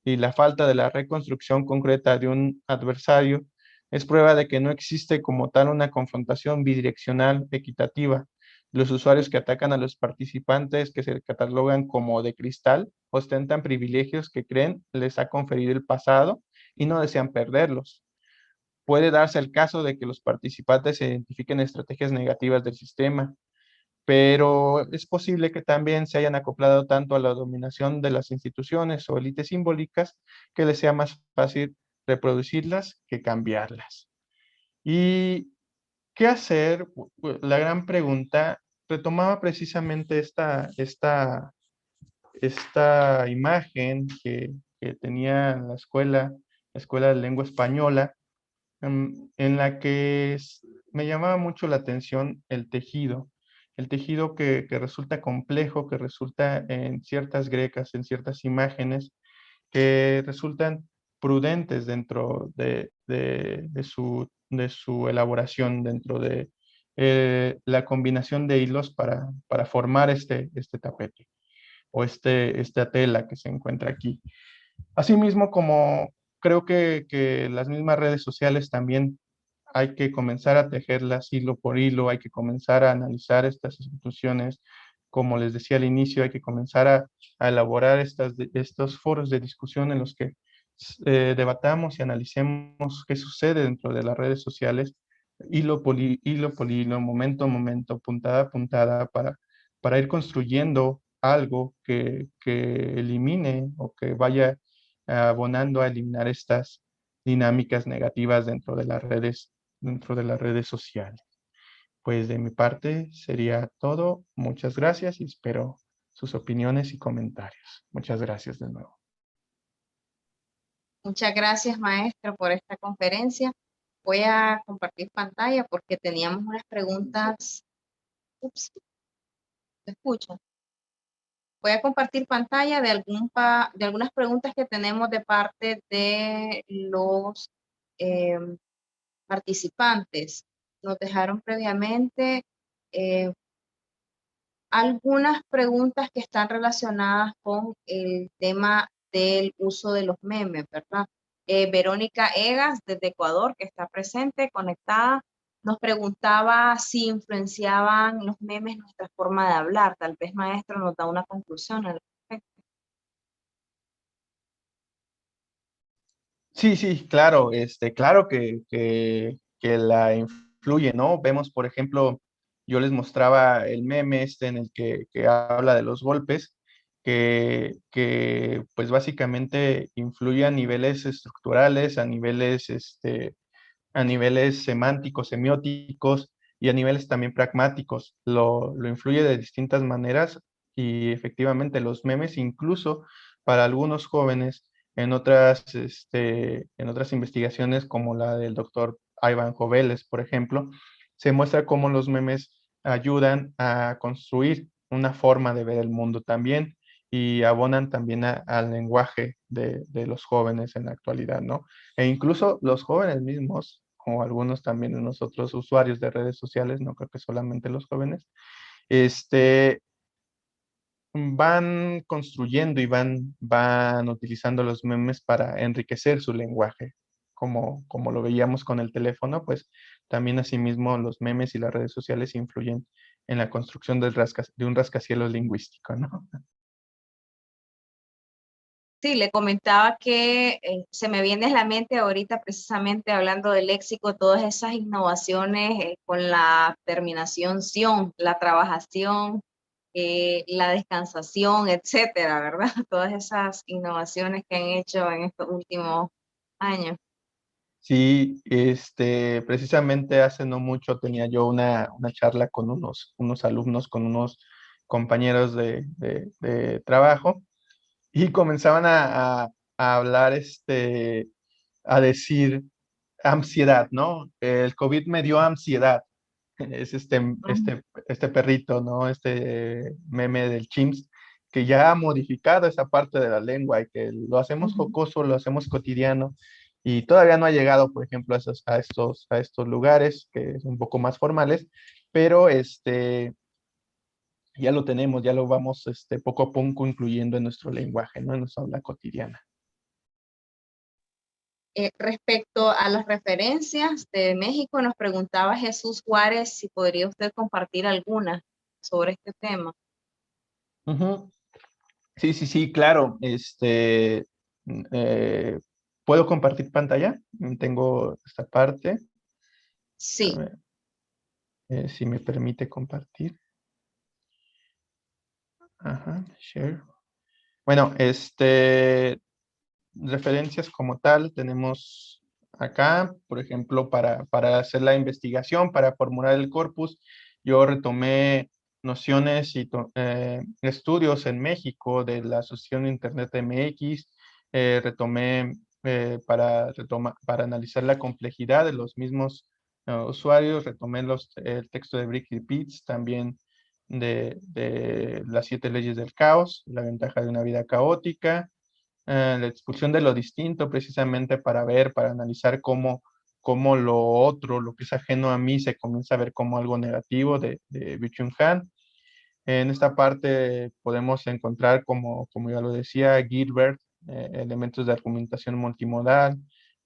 y la falta de la reconstrucción concreta de un adversario es prueba de que no existe como tal una confrontación bidireccional equitativa. Los usuarios que atacan a los participantes que se catalogan como de cristal ostentan privilegios que creen les ha conferido el pasado y no desean perderlos. Puede darse el caso de que los participantes identifiquen estrategias negativas del sistema, pero es posible que también se hayan acoplado tanto a la dominación de las instituciones o élites simbólicas que les sea más fácil reproducirlas que cambiarlas. ¿Y qué hacer? La gran pregunta retomaba precisamente esta imagen que tenía en la escuela Escuela de Lengua Española, en la que me llamaba mucho la atención el tejido que resulta complejo, que resulta en ciertas grecas, en ciertas imágenes, que resultan prudentes dentro de su elaboración, dentro de la combinación de hilos para formar este tapete o esta tela que se encuentra aquí. Asimismo, como creo que las mismas redes sociales también hay que comenzar a tejerlas hilo por hilo, hay que comenzar a analizar estas instituciones, como les decía al inicio, hay que comenzar a elaborar estos foros de discusión en los que debatamos y analicemos qué sucede dentro de las redes sociales, hilo por hilo, momento a momento, puntada a puntada, para ir construyendo algo que elimine o que vaya abonando a eliminar estas dinámicas negativas dentro de las redes sociales. Pues de mi parte sería todo. Muchas gracias y espero sus opiniones y comentarios. Muchas gracias de nuevo. Muchas gracias, maestro, por esta conferencia. Voy a compartir pantalla porque teníamos unas preguntas. Ups, ¿se escucha? Voy a compartir pantalla de algunas preguntas que tenemos de parte de los eh, participantes. Nos dejaron previamente algunas preguntas que están relacionadas con el tema del uso de los memes, ¿verdad? Verónica Egas, desde Ecuador, que está presente, conectada, nos preguntaba si influenciaban los memes nuestra forma de hablar. Tal vez, maestro, nos da una conclusión al respecto. Sí, sí, claro, claro que la influye, ¿no? Vemos, por ejemplo, yo les mostraba el meme en el que habla de los golpes, que pues básicamente influye a niveles estructurales, a niveles semánticos, semióticos y a niveles también pragmáticos. Lo influye de distintas maneras y efectivamente los memes, incluso para algunos jóvenes, en otras investigaciones como la del doctor Ivan Joveles, por ejemplo, se muestra cómo los memes ayudan a construir una forma de ver el mundo también y abonan también al lenguaje de los jóvenes en la actualidad, ¿no? E incluso los jóvenes mismos, o algunos también de nosotros usuarios de redes sociales, no creo que solamente los jóvenes, este, van construyendo y van utilizando los memes para enriquecer su lenguaje. Como lo veíamos con el teléfono, pues también asimismo los memes y las redes sociales influyen en la construcción de un rascacielos lingüístico, ¿no? Sí, le comentaba que se me viene a la mente ahorita precisamente hablando del léxico, todas esas innovaciones con la terminación ción, la trabajación, la descansación, etcétera, ¿verdad? Todas esas innovaciones que han hecho en estos últimos años. Sí, precisamente hace no mucho tenía yo una charla con unos alumnos, con unos compañeros de trabajo y comenzaban a hablar, a decir ansiedad, ¿no? El COVID me dio ansiedad. Es Mm, este perrito, ¿no? Este meme del Chimps, que ya ha modificado esa parte de la lengua y que lo hacemos ujú. jocoso, lo hacemos cotidiano y todavía no ha llegado, por ejemplo, a estos lugares que son un poco más formales, pero ya lo tenemos, ya lo vamos poco a poco incluyendo en nuestro lenguaje, ¿no? En nuestra habla cotidiana. Respecto a las referencias de México, nos preguntaba Jesús Juárez si podría usted compartir alguna sobre este tema. Ujú. Sí, sí, sí, claro. Eh, ¿Puedo compartir pantalla? Tengo esta parte. A Sí. ver, si me permite compartir. Ajá, share. Bueno, referencias como tal tenemos acá, por ejemplo, para hacer la investigación, para formular el corpus, yo retomé nociones y estudios en México de la Asociación Internet MX, retomé para analizar la complejidad de los mismos usuarios. Retomé el texto de Bricky Pitts, también de las 7 leyes del caos, la ventaja de una vida caótica, la expulsión de lo distinto, precisamente para ver, para analizar cómo lo otro, lo que es ajeno a mí, se comienza a ver como algo negativo de Byung-Chul Han. En esta parte podemos encontrar, como ya lo decía Gilbert, elementos de argumentación multimodal,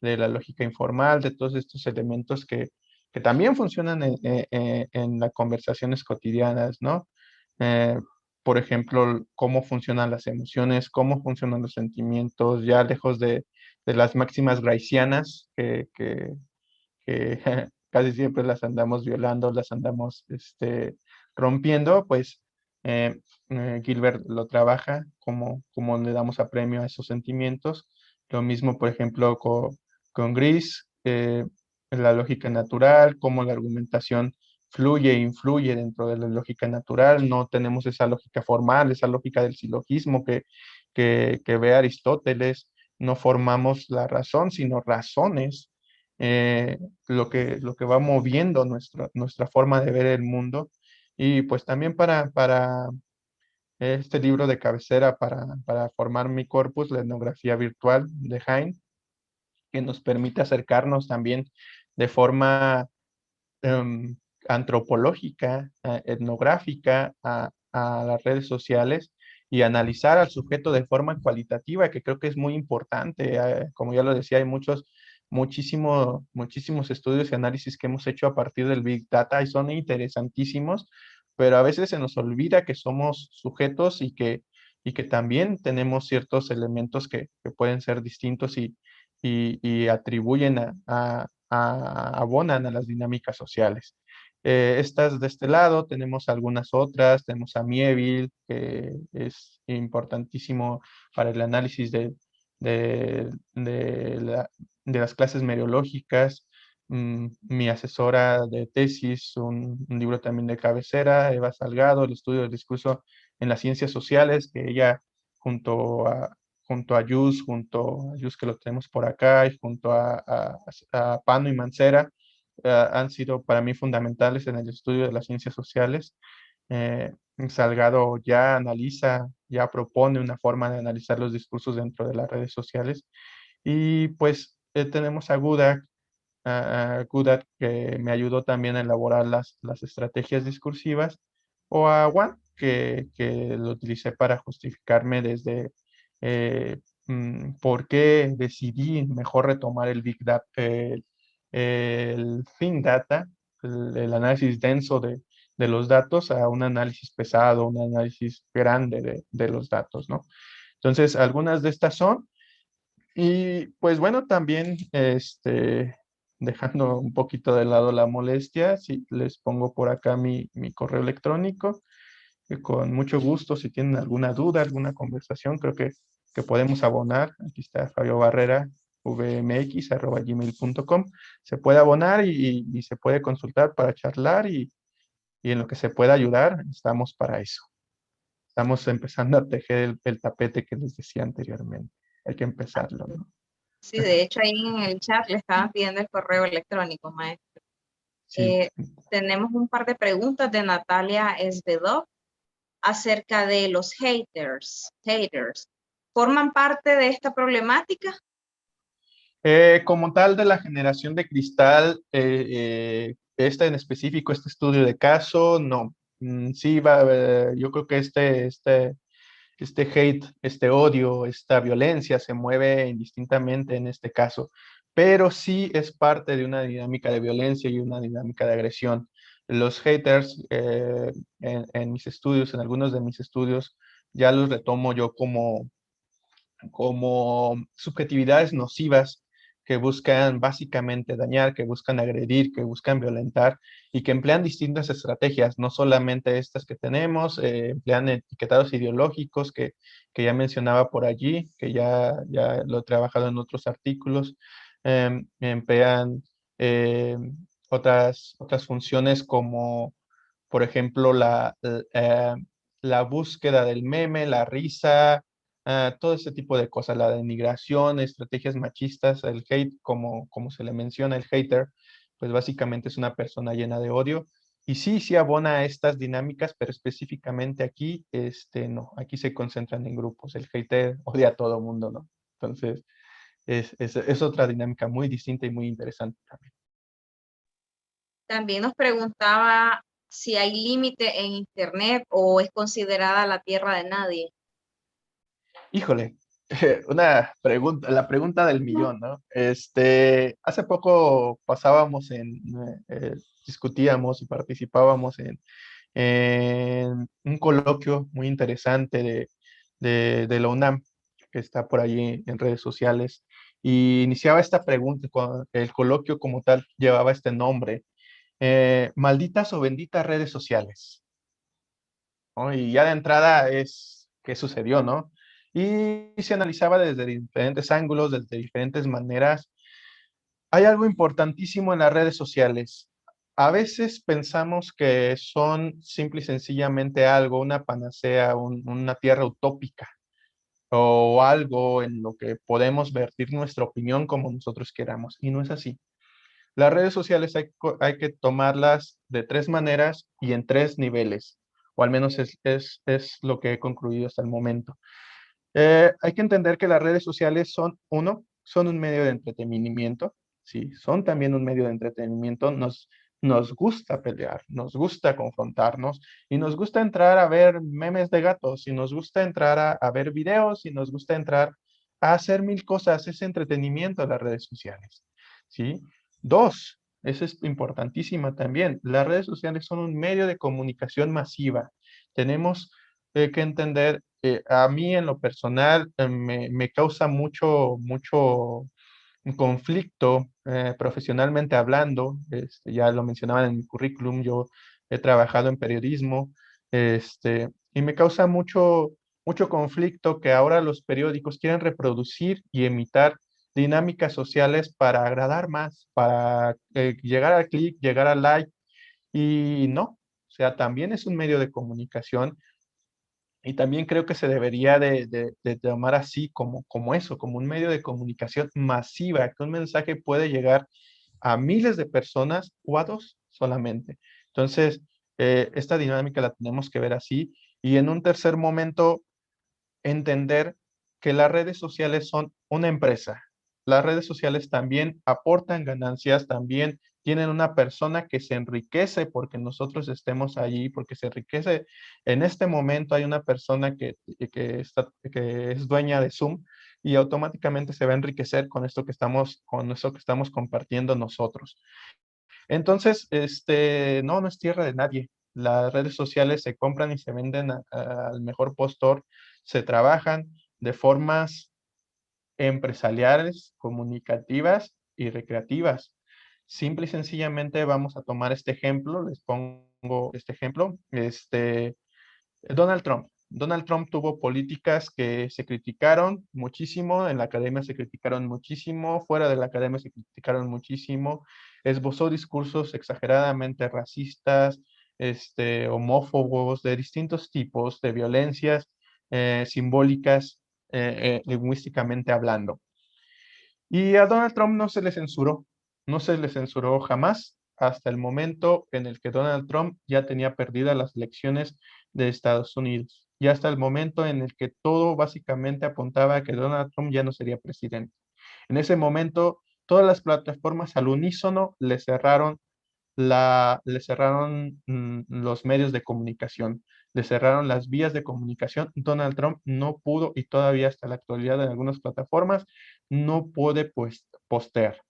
de la lógica informal, de todos estos elementos que también funcionan en las conversaciones cotidianas, ¿no? Eh, por ejemplo, cómo funcionan las emociones, cómo funcionan los sentimientos, ya lejos de las máximas gracianas que casi siempre las andamos violando, las andamos rompiendo, pues eh, Gilbert lo trabaja, como le damos apremio a esos sentimientos. Lo mismo, por ejemplo, con Gris, la lógica natural, cómo la argumentación fluye e influye dentro de la lógica natural. No tenemos esa lógica formal, esa lógica del silogismo que ve Aristóteles. No formamos la razón, sino razones, lo que va moviendo nuestra forma de ver el mundo. Y pues también para este libro de cabecera, para formar mi corpus, la etnografía virtual de Hein, que nos permite acercarnos también de forma em, antropológica, etnográfica a las redes sociales y analizar al sujeto de forma cualitativa, que creo que es muy importante. Como ya lo decía, hay muchísimos estudios y análisis que hemos hecho a partir del Big Data y son interesantísimos, pero a veces se nos olvida que somos sujetos y que también tenemos ciertos elementos que pueden ser distintos y atribuyen abonan a las dinámicas sociales. Estas de este lado, tenemos algunas otras, tenemos a Mieville, que es importantísimo para el análisis de las clases meriológicas. Mi asesora de tesis, un libro también de cabecera, Eva Salgado, el estudio del discurso en las ciencias sociales, que ella junto a Yus que lo tenemos por acá, y junto a Pano y Mancera, han sido para mí fundamentales en el estudio de las ciencias sociales. Eh, Salgado ya analiza, ya propone una forma de analizar los discursos dentro de las redes sociales. Y pues tenemos a Gudak, que me ayudó también a elaborar las estrategias discursivas, o a Juan, que lo utilicé para justificarme desde por qué decidí mejor retomar el Big Data, el Thin Data, el análisis denso de los datos, a un análisis pesado, un análisis grande de los datos, ¿no? Entonces, algunas de estas son. Y pues bueno, también dejando un poquito de lado la molestia, si les pongo por acá mi correo electrónico, que con mucho gusto, si tienen alguna duda, alguna conversación, creo que podemos abonar. Aquí está Fabio Barrera, vmx@gmail.com. Se puede abonar y se puede consultar para charlar y en lo que se pueda ayudar, estamos para eso. Estamos empezando a tejer el tapete que les decía anteriormente. Hay que empezarlo, ¿no? Sí, de hecho ahí en el chat le estaban pidiendo el correo electrónico, maestro. Sí. Tenemos un par de preguntas de Natalia Esvedov acerca de los haters. ¿Forman parte de esta problemática? Como tal de la generación de cristal, esta en específico, este estudio de caso, no. Sí, yo creo que este hate, este odio, esta violencia se mueve indistintamente en este caso, pero sí es parte de una dinámica de violencia y una dinámica de agresión. Los haters, en mis estudios, en algunos de mis estudios, ya los retomo yo como subjetividades nocivas que buscan básicamente dañar, que buscan agredir, que buscan violentar y que emplean distintas estrategias, no solamente estas que tenemos, emplean etiquetados ideológicos que ya mencionaba por allí, que ya lo he trabajado en otros artículos, emplean otras funciones como, por ejemplo, la búsqueda del meme, la risa, todo ese tipo de cosas, la denigración, estrategias machistas, el hate, como se le menciona, el hater, pues básicamente es una persona llena de odio. Y sí, sí abona a estas dinámicas, pero específicamente aquí, no, aquí se concentran en grupos. El hater odia a todo mundo, ¿no? Entonces, es otra dinámica muy distinta y muy interesante también. También nos preguntaba si hay límite en Internet o es considerada la tierra de nadie. Híjole, una pregunta, la pregunta del millón, ¿no? Hace poco discutíamos y participábamos en un coloquio muy interesante de la UNAM, que está por allí en redes sociales, y iniciaba esta pregunta, el coloquio como tal llevaba este nombre, malditas o benditas redes sociales, ¿no? Y ya de entrada es qué sucedió, ¿no? Y se analizaba desde diferentes ángulos, desde diferentes maneras. Hay algo importantísimo en las redes sociales. A veces pensamos que son simple y sencillamente algo, una panacea, una tierra utópica o algo en lo que podemos vertir nuestra opinión como nosotros queramos. Y no es así. Las redes sociales hay que tomarlas de tres maneras y en tres niveles, o al menos es lo que he concluido hasta el momento. Hay que entender que las redes sociales son un medio de entretenimiento, sí, son también un medio de entretenimiento. Nos gusta pelear, nos gusta confrontarnos y nos gusta entrar a ver memes de gatos y nos gusta entrar a ver videos y nos gusta entrar a hacer mil cosas. Es entretenimiento las redes sociales, ¿sí? Dos, eso es importantísima también. Las redes sociales son un medio de comunicación masiva. Tenemos que entender, a mí en lo personal me causa mucho un conflicto profesionalmente hablando. Ya lo mencionaba en mi currículum, yo he trabajado en periodismo, y me causa mucho conflicto que ahora los periódicos quieran reproducir y imitar dinámicas sociales para agradar más, para llegar al clic, llegar al like, y no, o sea, también es un medio de comunicación y también creo que se debería de tomar así como eso, como un medio de comunicación masiva, que un mensaje puede llegar a miles de personas o a dos solamente. Entonces, esta dinámica la tenemos que ver así. Y en un tercer momento, entender que las redes sociales son una empresa. Las redes sociales también aportan ganancias, también tienen una persona que se enriquece porque nosotros estemos allí, porque se enriquece. En este momento hay una persona que es dueña de Zoom y automáticamente se va a enriquecer con esto que estamos compartiendo nosotros. Entonces, no es tierra de nadie. Las redes sociales se compran y se venden al mejor postor, se trabajan de formas empresariales, comunicativas y recreativas. Simple y sencillamente vamos a tomar este ejemplo, les pongo este ejemplo, Donald Trump. Donald Trump tuvo políticas que se criticaron muchísimo, en la academia se criticaron muchísimo, fuera de la academia se criticaron muchísimo, esbozó discursos exageradamente racistas, homófobos, de distintos tipos, de violencias simbólicas, lingüísticamente hablando. Y a Donald Trump no se le censuró, no se le censuró jamás hasta el momento en el que Donald Trump ya tenía perdidas las elecciones de Estados Unidos y hasta el momento en el que todo básicamente apuntaba a que Donald Trump ya no sería presidente. En ese momento, todas las plataformas al unísono le cerraron los medios de comunicación, le cerraron las vías de comunicación. Donald Trump no pudo y todavía hasta la actualidad en algunas plataformas no puede pues, postear.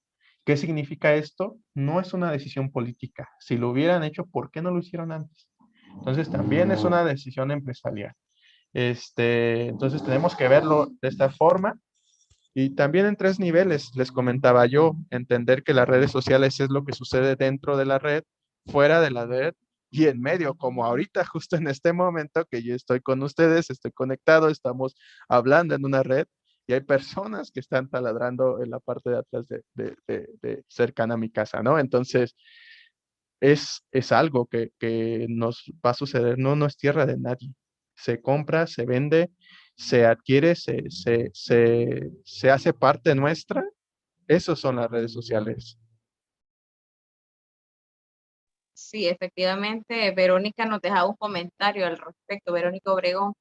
¿Qué significa esto? No es una decisión política. Si lo hubieran hecho, ¿por qué no lo hicieron antes? Entonces también es una decisión empresarial. Entonces tenemos que verlo de esta forma y también en tres niveles, les comentaba yo, entender que las redes sociales es lo que sucede dentro de la red, fuera de la red y en medio, como ahorita, justo en este momento que yo estoy con ustedes, estoy conectado, estamos hablando en una red y hay personas que están taladrando en la parte de atrás de cercana a mi casa, ¿no? Entonces, es algo que nos va a suceder, no es tierra de nadie. Se compra, se vende, se adquiere, se hace parte nuestra. Esos son las redes sociales. Sí, efectivamente, Verónica nos deja un comentario al respecto, Verónica Obregón,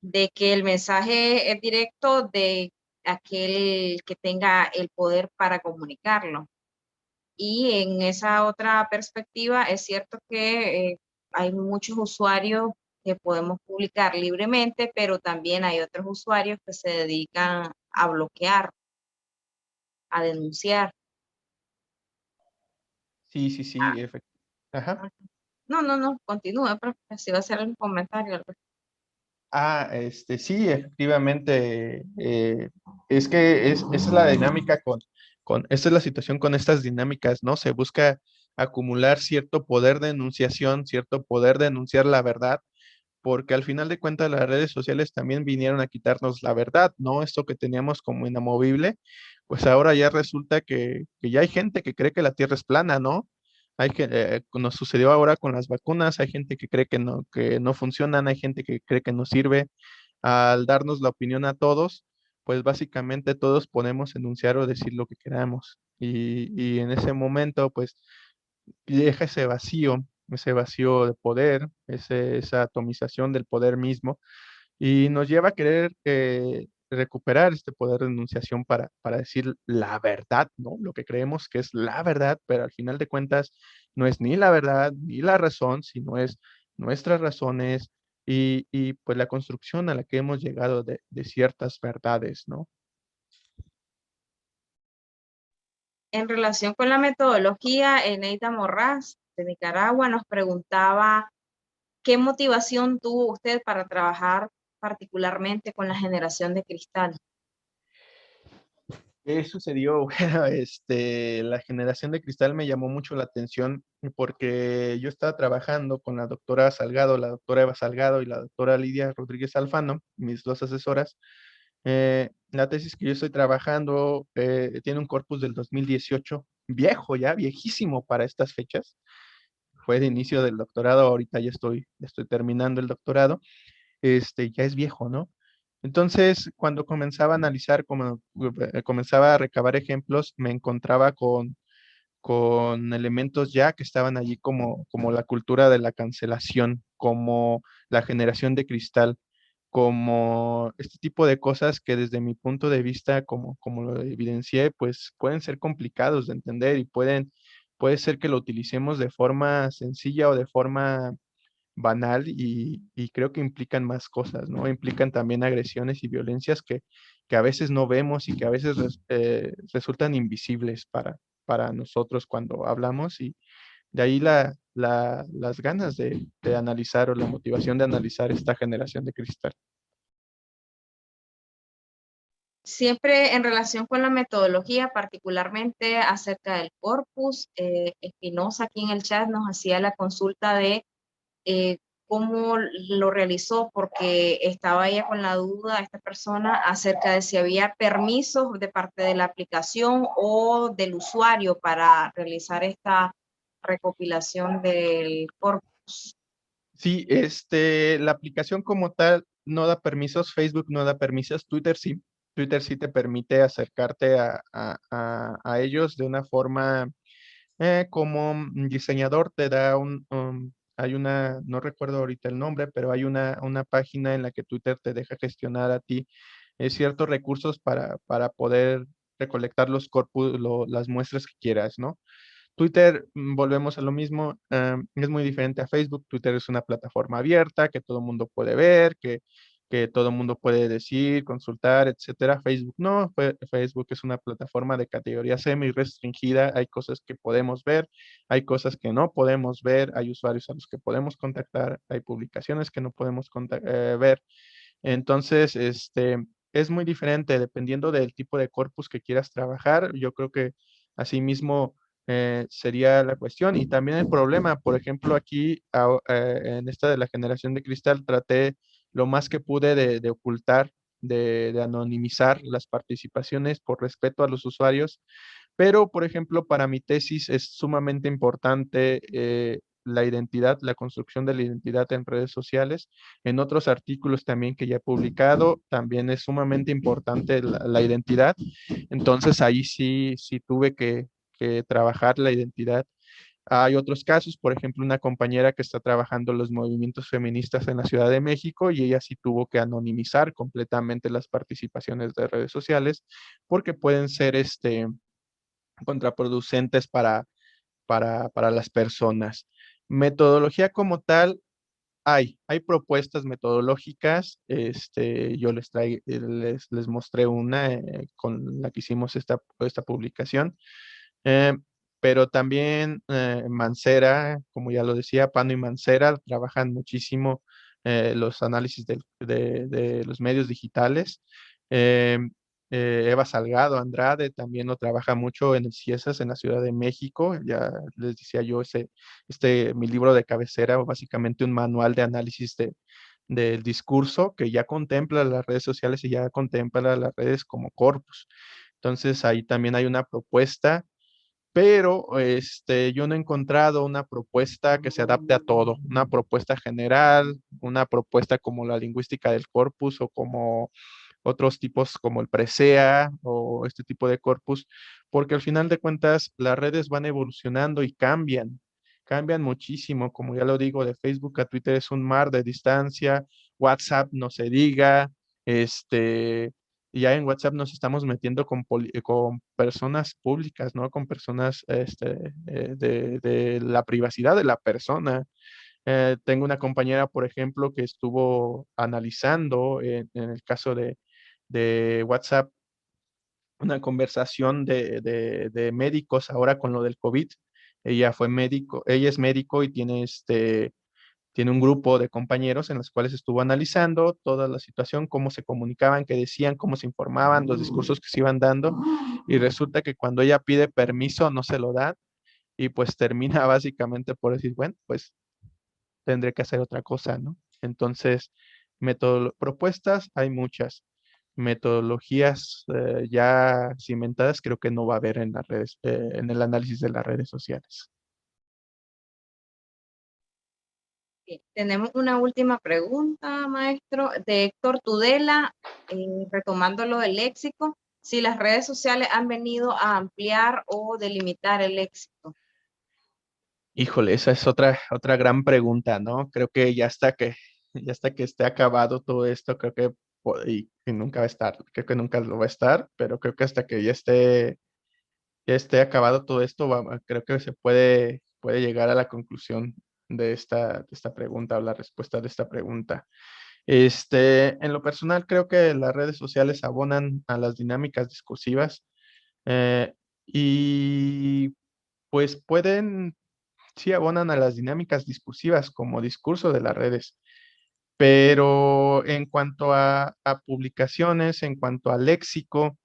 de que el mensaje es directo de aquel que tenga el poder para comunicarlo. Y en esa otra perspectiva, es cierto que hay muchos usuarios que podemos publicar libremente, pero también hay otros usuarios que se dedican a bloquear, a denunciar. Sí, sí, sí, Ajá. Ah, no, no, no, continúa, profe, así va a ser el comentario. Sí, efectivamente, es que esa es la dinámica esta es la situación con estas dinámicas, ¿no? Se busca acumular cierto poder de enunciación, cierto poder de enunciar la verdad, porque al final de cuentas las redes sociales también vinieron a quitarnos la verdad, ¿no? Esto que teníamos como inamovible, pues ahora ya resulta que ya hay gente que cree que la Tierra es plana, ¿no? Nos sucedió ahora con las vacunas, hay gente que no funcionan, hay gente que cree que no sirve. Al darnos la opinión a todos, pues básicamente todos podemos enunciar o decir lo que queramos. Y en ese momento, pues deja ese vacío de poder, esa atomización del poder mismo, y nos lleva a querer recuperar este poder de enunciación para decir la verdad, ¿no? Lo que creemos que es la verdad, pero al final de cuentas no es ni la verdad ni la razón, sino es nuestras razones pues la construcción a la que hemos llegado de ciertas verdades, ¿no? En relación con la metodología, Eneida Morraz, de Nicaragua, nos preguntaba qué motivación tuvo usted para trabajar particularmente con la generación de cristal. ¿Qué sucedió? Bueno, la generación de cristal me llamó mucho la atención porque yo estaba trabajando con la doctora Salgado, la doctora Eva Salgado y la doctora Lidia Rodríguez Alfano, mis dos asesoras. La tesis que yo estoy trabajando tiene un corpus del 2018, viejo ya, viejísimo para estas fechas. Fue de inicio del doctorado, ahorita ya estoy terminando el doctorado, ya es viejo, ¿no? Entonces, cuando comenzaba a analizar, como comenzaba a recabar ejemplos, me encontraba con elementos ya que estaban allí como la cultura de la cancelación, como la generación de cristal, como este tipo de cosas que desde mi punto de vista, como lo evidencié, pues pueden ser complicados de entender y puede ser que lo utilicemos de forma sencilla o de forma banal y creo que implican más cosas, ¿no? Implican también agresiones y violencias que a veces no vemos y que a veces resultan invisibles para nosotros cuando hablamos y de ahí las ganas de analizar o la motivación de analizar esta generación de cristal. Siempre en relación con la metodología, particularmente acerca del corpus, Espinosa aquí en el chat nos hacía la consulta de eh, cómo lo realizó, porque estaba ella con la duda, esta persona, acerca de si había permisos de parte de la aplicación o del usuario para realizar esta recopilación del corpus. Sí, la aplicación como tal no da permisos, Facebook no da permisos, Twitter sí. Twitter sí te permite acercarte a ellos de una forma como diseñador te da hay no recuerdo ahorita el nombre, pero hay una página en la que Twitter te deja gestionar a ti ciertos recursos para poder recolectar los corpus, las muestras que quieras, ¿no? Twitter, volvemos a lo mismo, es muy diferente a Facebook. Twitter es una plataforma abierta que todo el mundo puede ver, que todo el mundo puede decir, consultar, etcétera. Facebook no, Facebook es una plataforma de categoría semi restringida. Hay cosas que podemos ver, hay cosas que no podemos ver, hay usuarios a los que podemos contactar, hay publicaciones que no podemos ver. Entonces, es muy diferente dependiendo del tipo de corpus que quieras trabajar. Yo creo que asimismo sería la cuestión. Y también el problema, por ejemplo, aquí en esta de la generación de cristal, traté lo más que pude de ocultar, de anonimizar las participaciones por respeto a los usuarios. Pero, por ejemplo, para mi tesis es sumamente importante la identidad, la construcción de la identidad en redes sociales. En otros artículos también que ya he publicado, también es sumamente importante la identidad. Entonces ahí sí tuve que trabajar la identidad. Hay otros casos, por ejemplo, una compañera que está trabajando los movimientos feministas en la Ciudad de México y ella sí tuvo que anonimizar completamente las participaciones de redes sociales porque pueden ser contraproducentes para las personas. Metodología como tal, hay propuestas metodológicas. Yo les mostré una con la que hicimos esta publicación. Eh, pero también Mancera, como ya lo decía, Pano y Mancera trabajan muchísimo los análisis de los medios digitales. Eh, Eva Salgado Andrade también lo trabaja mucho en el CIESAS en la Ciudad de México. Ya les decía yo, mi libro de cabecera, básicamente un manual de análisis del discurso que ya contempla las redes sociales y ya contempla las redes como corpus. Entonces ahí también hay una propuesta, pero yo no he encontrado una propuesta que se adapte a todo, una propuesta general, una propuesta como la lingüística del corpus o como otros tipos como el Presea o este tipo de corpus, porque al final de cuentas las redes van evolucionando y cambian muchísimo, como ya lo digo, de Facebook a Twitter es un mar de distancia, WhatsApp no se diga, y ya en WhatsApp nos estamos metiendo con personas públicas, ¿no? Con personas de la privacidad de la persona. Tengo una compañera, por ejemplo, que estuvo analizando en el caso de WhatsApp una conversación de médicos ahora con lo del COVID. Ella fue médico, ella es médico y tiene un grupo de compañeros en los cuales estuvo analizando toda la situación, cómo se comunicaban, qué decían, cómo se informaban, los discursos que se iban dando, y resulta que cuando ella pide permiso no se lo dan y pues termina básicamente por decir, bueno, pues tendré que hacer otra cosa, ¿no? Entonces, propuestas hay muchas. Metodologías ya cimentadas creo que no va a haber en las redes, en el análisis de las redes sociales. Bien, tenemos una última pregunta, maestro, de Héctor Tudela, retomando lo del léxico. Si las redes sociales han venido a ampliar o delimitar el léxico. Híjole, esa es otra gran pregunta, ¿no? Creo que ya hasta que esté acabado todo esto, creo que, y nunca va a estar, creo que nunca lo va a estar, pero creo que hasta que ya esté acabado todo esto, creo que se puede llegar a la conclusión de esta pregunta o la respuesta de esta pregunta. En lo personal, creo que las redes sociales abonan a las dinámicas discursivas eh, y pues sí abonan a las dinámicas discursivas como discurso de las redes, pero en cuanto a publicaciones, en cuanto a léxico,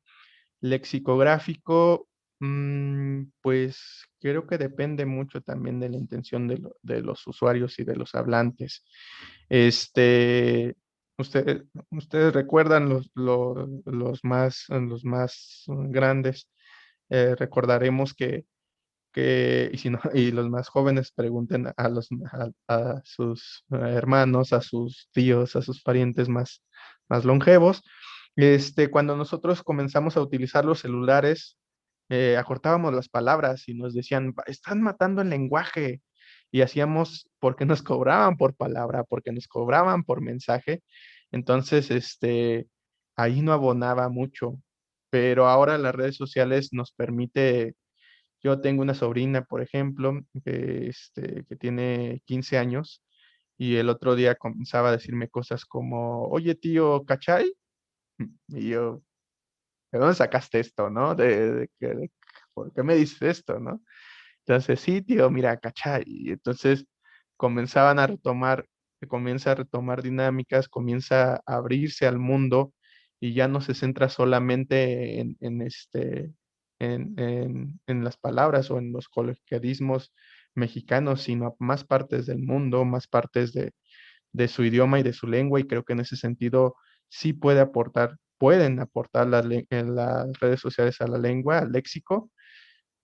lexicográfico, pues creo que depende mucho también de la intención de los usuarios y de los hablantes. Ustedes recuerdan los más grandes, recordaremos y si no, y los más jóvenes pregunten a sus hermanos, a sus tíos, a sus parientes más longevos. Cuando nosotros comenzamos a utilizar los celulares, acortábamos las palabras y nos decían, Están matando el lenguaje". Y hacíamos porque nos cobraban por palabra, porque nos cobraban por mensaje. Entonces, ahí no abonaba mucho. Pero ahora las redes sociales nos permite. Yo tengo una sobrina, por ejemplo, que tiene 15 años y el otro día comenzaba a decirme cosas como, oye, tío, ¿cachai? Y yo, ¿de dónde sacaste esto, no? ¿Por qué me dices esto, no? Entonces, sí, tío, mira, ¿cachai? Y entonces comenzaban a retomar, comienza a retomar dinámicas, comienza a abrirse al mundo y ya no se centra solamente en las palabras o en los coloquialismos mexicanos, sino a más partes del mundo, más partes de su idioma y de su lengua, y creo que en ese sentido sí pueden aportar en las redes sociales a la lengua, al léxico,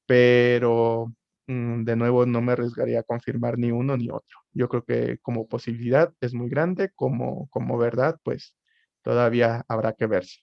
pero de nuevo no me arriesgaría a confirmar ni uno ni otro. Yo creo que como posibilidad es muy grande, como verdad, pues todavía habrá que verse.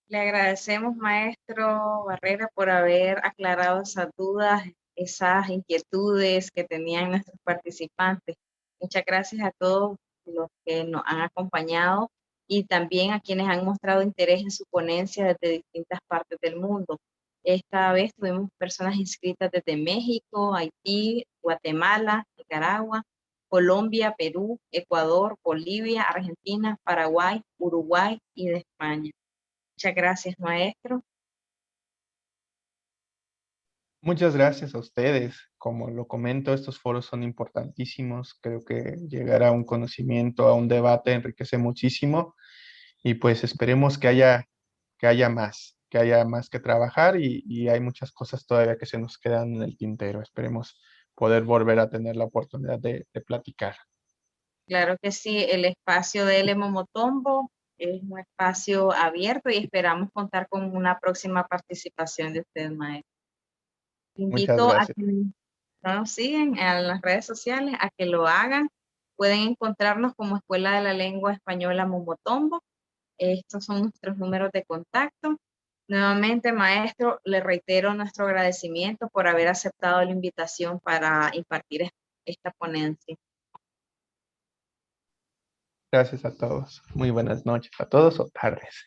Le agradecemos, maestro Barrera, por haber aclarado esas dudas, esas inquietudes que tenían nuestros participantes. Muchas gracias a todos los que nos han acompañado y también a quienes han mostrado interés en su ponencia desde distintas partes del mundo. Esta vez tuvimos personas inscritas desde México, Haití, Guatemala, Nicaragua, Colombia, Perú, Ecuador, Bolivia, Argentina, Paraguay, Uruguay y de España. Muchas gracias, maestro. Muchas gracias a ustedes. Como lo comento, estos foros son importantísimos. Creo que llegar a un conocimiento, a un debate enriquece muchísimo y pues esperemos que haya más que trabajar y hay muchas cosas todavía que se nos quedan en el tintero. Esperemos poder volver a tener la oportunidad de platicar. Claro que sí, el espacio de L Momotombo es un espacio abierto y esperamos contar con una próxima participación de usted, maestro. Muchas Invito a gracias. que no nos siguen en las redes sociales, a que lo hagan. Pueden encontrarnos como Escuela de la Lengua Española Momotombo. Estos son nuestros números de contacto. Nuevamente, maestro, le reitero nuestro agradecimiento por haber aceptado la invitación para impartir esta ponencia. Gracias a todos. Muy buenas noches a todos o tardes.